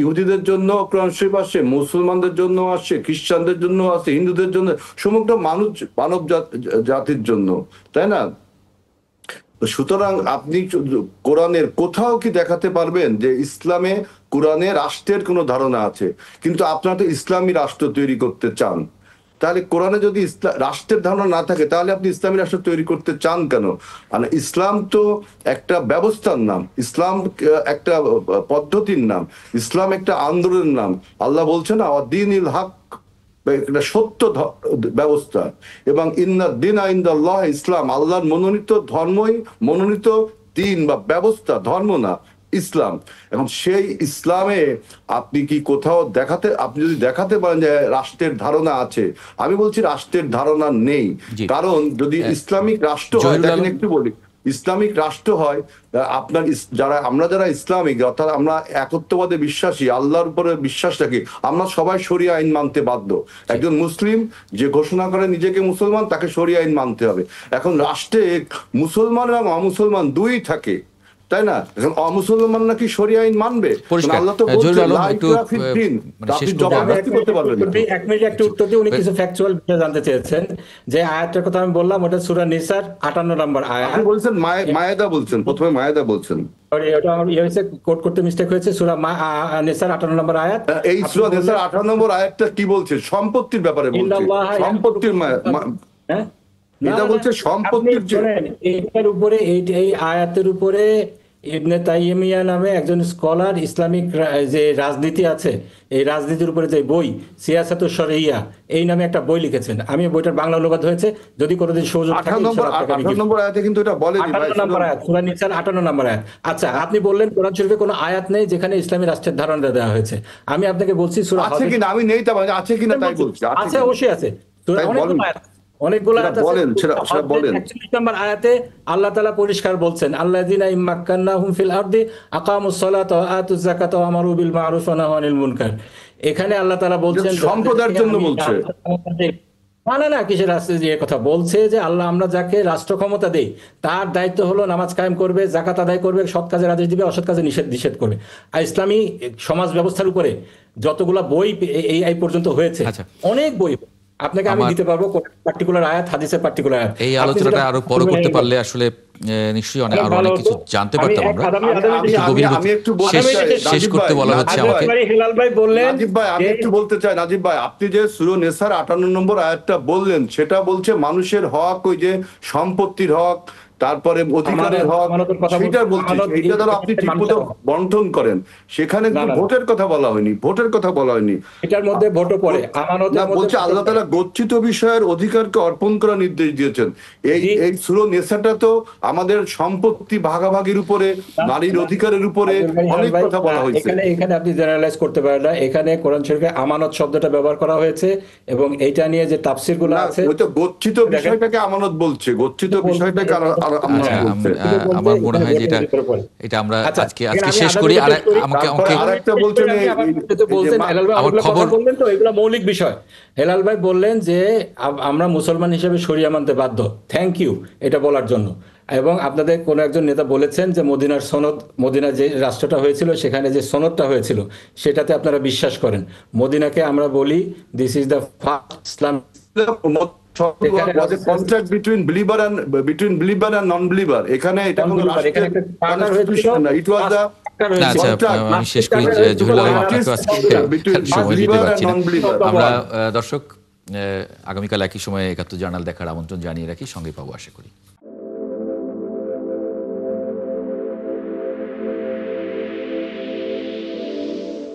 ইহুদিদের জন্য কোরআন শরীফ আসছে, মুসলমানদের জন্য আসছে, খ্রিস্টানদের জন্য আসছে, হিন্দুদের জন্য, সমগ্র মানব জাতির জন্য, তাই না? সুতরাং আপনি কোরআনের কোথাও কি দেখাতে পারবেন যে ইসলামে কোরআনে রাষ্ট্রের কোনো ধারণা আছে? কিন্তু আপনারা তো ইসলামী রাষ্ট্র তৈরি করতে চান। তাহলে কোরআনে যদি রাষ্ট্রের ধারণা না থাকে তাহলে আপনি ইসলামী রাষ্ট্র তৈরি করতে চান কেন? মানে ইসলাম তো একটা ব্যবস্থার নাম, ইসলাম একটা পদ্ধতির নাম, ইসলাম একটা আন্দোলনের নাম। আল্লাহ বলছে না, দ্বীনুল হক, একটা সত্য ব্যবস্থা। এবং ইন্নাদ-দীনা ইনদাল্লাহ ইসলাম, আল্লাহর মনোনীত ধর্মই মনোনীত দিন বা ব্যবস্থা, ধর্ম না, ইসলাম। এখন সেই ইসলামে আপনি কি কোথাও আপনি যদি দেখাতে পারেন যে রাষ্ট্রের ধারণা আছে? আমি বলছি রাষ্ট্রের ধারণা নেই। কারণ যদি ইসলামিক রাষ্ট্র হয়, দেখেন একটু বলি, ইসলামিক রাষ্ট্র হয় আপনার আমরা যারা ইসলামিক, অর্থাৎ আমরা একত্ববাদে বিশ্বাসী, আল্লাহর উপরে বিশ্বাস রাখি, আমরা সবাই শরিয়া আইন মানতে বাধ্য। একজন মুসলিম যে ঘোষণা করে নিজেকে মুসলমান, তাকে শরিয়া আইন মানতে হবে। এখন রাষ্ট্রে মুসলমান এবং অমুসলমান দুই থাকে, তাই না? এখন অমুসলমান নাকি শরিয়া আইন মানবে? আল্লাহ তো বলছেন লা ইকরাহা ফিদ-দীন, আপনি জবরদস্তি করতে পারবেন না। এক মিনিট একটু উত্তর দিয়ে, উনি কিছু ফ্যাকচুয়াল বিষয় জানতে চেয়েছেন। যে আয়াতের কথা আমি বললাম ওটা সূরা নিসার 58 নম্বর আয়াত। আপনি বলছেন মায়েদা বলছেন, প্রথমে মায়েদা বলছেন। সরি, ওটা আমার হয়েছে, কোড করতে মিস্টেক হয়েছে। সূরা নিসার 58 নম্বর আয়াত। এই সূরা নিসার 58 নম্বর আয়াতটা কি বলছে? সম্পত্তির ব্যাপারে বলছে, সম্পত্তির হ্যাঁ, এটা বলছে সম্পত্তির। এইটার উপরে এই আয়াতের উপরে ইবনে তাইমিয়া নামে একজন স্কলার ইসলামিক যে রাজনীতি আছে, এই রাজনীতির উপরে যে বই সিয়াসাতুশ শরঈয়া এই নামে একটা বই লিখেছেন। আমি বইটার বাংলা অনুবাদ হয়েছে, যদি কোনোদিন সুযোগ থাকে। 58 নম্বর আয়াতে কিন্তু এটা বলেনি ভাই, 58 নম্বর আয়াত, সূরা নিসার 58 নম্বর আয়াত। আচ্ছা, আপনি বললেন কোরআন শরীফে কোনো আয়াত নেই যেখানে ইসলামী রাষ্ট্রের ধারণা দেওয়া হয়েছে। আমি আপনাকে বলছি সূরা আছে কিনা, আমি নেই তা মানে আছে কিনা তাই বলছি। আছে, অবশ্যই আছে। অনেকগুলো আয়াত বলেন, সেটা বলেন। 41 নম্বর আয়াতে আল্লাহ তাআলা পরিষ্কার বলছেন, আল্লাযিনা ইম্মাক্কান্নাহুম ফিল আরদি আকামুস সালাতা ওয়া আতুজ যাকাতা ওয়া আমারু বিল মা'রুফ ওয়া নাহাউ আনিল মুনকার। এখানে আল্লাহ তাআলা বলছেন সম্প্রদায়ের জন্য বলছে না, কিসের রাষ্ট্রে যে কথা বলছে যে আল্লাহ আমরা যাকে রাষ্ট্র ক্ষমতা দেই তার দায়িত্ব হলো নামাজ কায়েম করবে, যাকাত আদায় করবে, সৎ কাজের আদেশ দিবে, অসৎ কাজে নিষেধ করবে। আর ইসলামী সমাজ ব্যবস্থার উপরে যতগুলা বই এই পর্যন্ত হয়েছে, অনেক বই আপনাকে আমি দিতে পারবো, পার্টিকুলার আয়াত, হাদিসের পার্টিকুলার আয়াত। এই আলোচনাটা আরো বড় করতে পারলে আসলে নিশ্চয়ই আরো অনেক কিছু জানতে পারতাম আমরা। আমি একটু শেষ করতে বলা হচ্ছে আমাকে। হেলাল ভাই বললেন, নাজিব ভাই আমি একটু বলতে চাই, নাজিব ভাই আপনি যে সূরা নিসার 58 নম্বর আয়াতটা বললেন, সেটা বলছে মানুষের হক, ওই যে সম্পত্তির হক, তারপরে অধিকারের হক, সেটা বলছে। এটা দ্বারা আপনি ঠিকমতো বন্টন করেন, সেখানে ভোটের কথা বলা হয়নি, ভোটের কথা বলা হয়নি। এটার মধ্যে ভোটও পড়ে। বলছে আল্লাহ তাআলা গচ্ছিত বিষয়ের অধিকারকে অর্পণ করার নির্দেশ দিয়েছেন। এই সূরা নিসাটা তো আমাদের সম্পত্তি ভাগাভাগির উপরে, নারীর অধিকারের উপরে অনেক কথা বলা হয়েছে। এখানে আপনি জেনারেলাইজ করতে পারেন না। এখানে কোরআন শরীফে আমানত শব্দটা ব্যবহার করা হয়েছে এবং এইটা নিয়ে যে তাফসীরগুলো আছে, ওই তো গচ্ছিত বিষয়টাকে আমানত বলছে, গচ্ছিত বিষয়টাকে আচ্ছা, আমার মনে হয় যে এটা আমরা আজকে শেষ করি। আর আমাকে আরেকটা বলছেন আমার খবর বললেন তো, এগুলো মৌলিক বিষয়। হেলাল ভাই বললেন যে আমরা মুসলমান হিসেবে শরিয়া মানতে বাধ্য। থ্যাংক ইউ এটা বলার জন্য। এবং আপনাদের কোনো একজন নেতা বলেছেন যে মদিনার সনদ, মদিনা যে রাষ্ট্রটা হয়েছিল সেখানে যে সনদটা হয়েছিল সেটাতে আপনারা বিশ্বাস করেন। মদিনাকে আমরা বলি this is the first Islam contract between believer and non believer. এখানে এটা কোনো কনস্টিটিউশন না, ইট ওয়াজ দ্য আমি শেষ করি। জহিরুল আলম, আপনাকে আজকে সময় দিতে পারছি না। আমরা দর্শক আগামীকাল একই সময়ে ৭১ জার্নাল দেখার আমন্ত্রণ জানিয়ে রাখি, সঙ্গে পাবো আশা করি।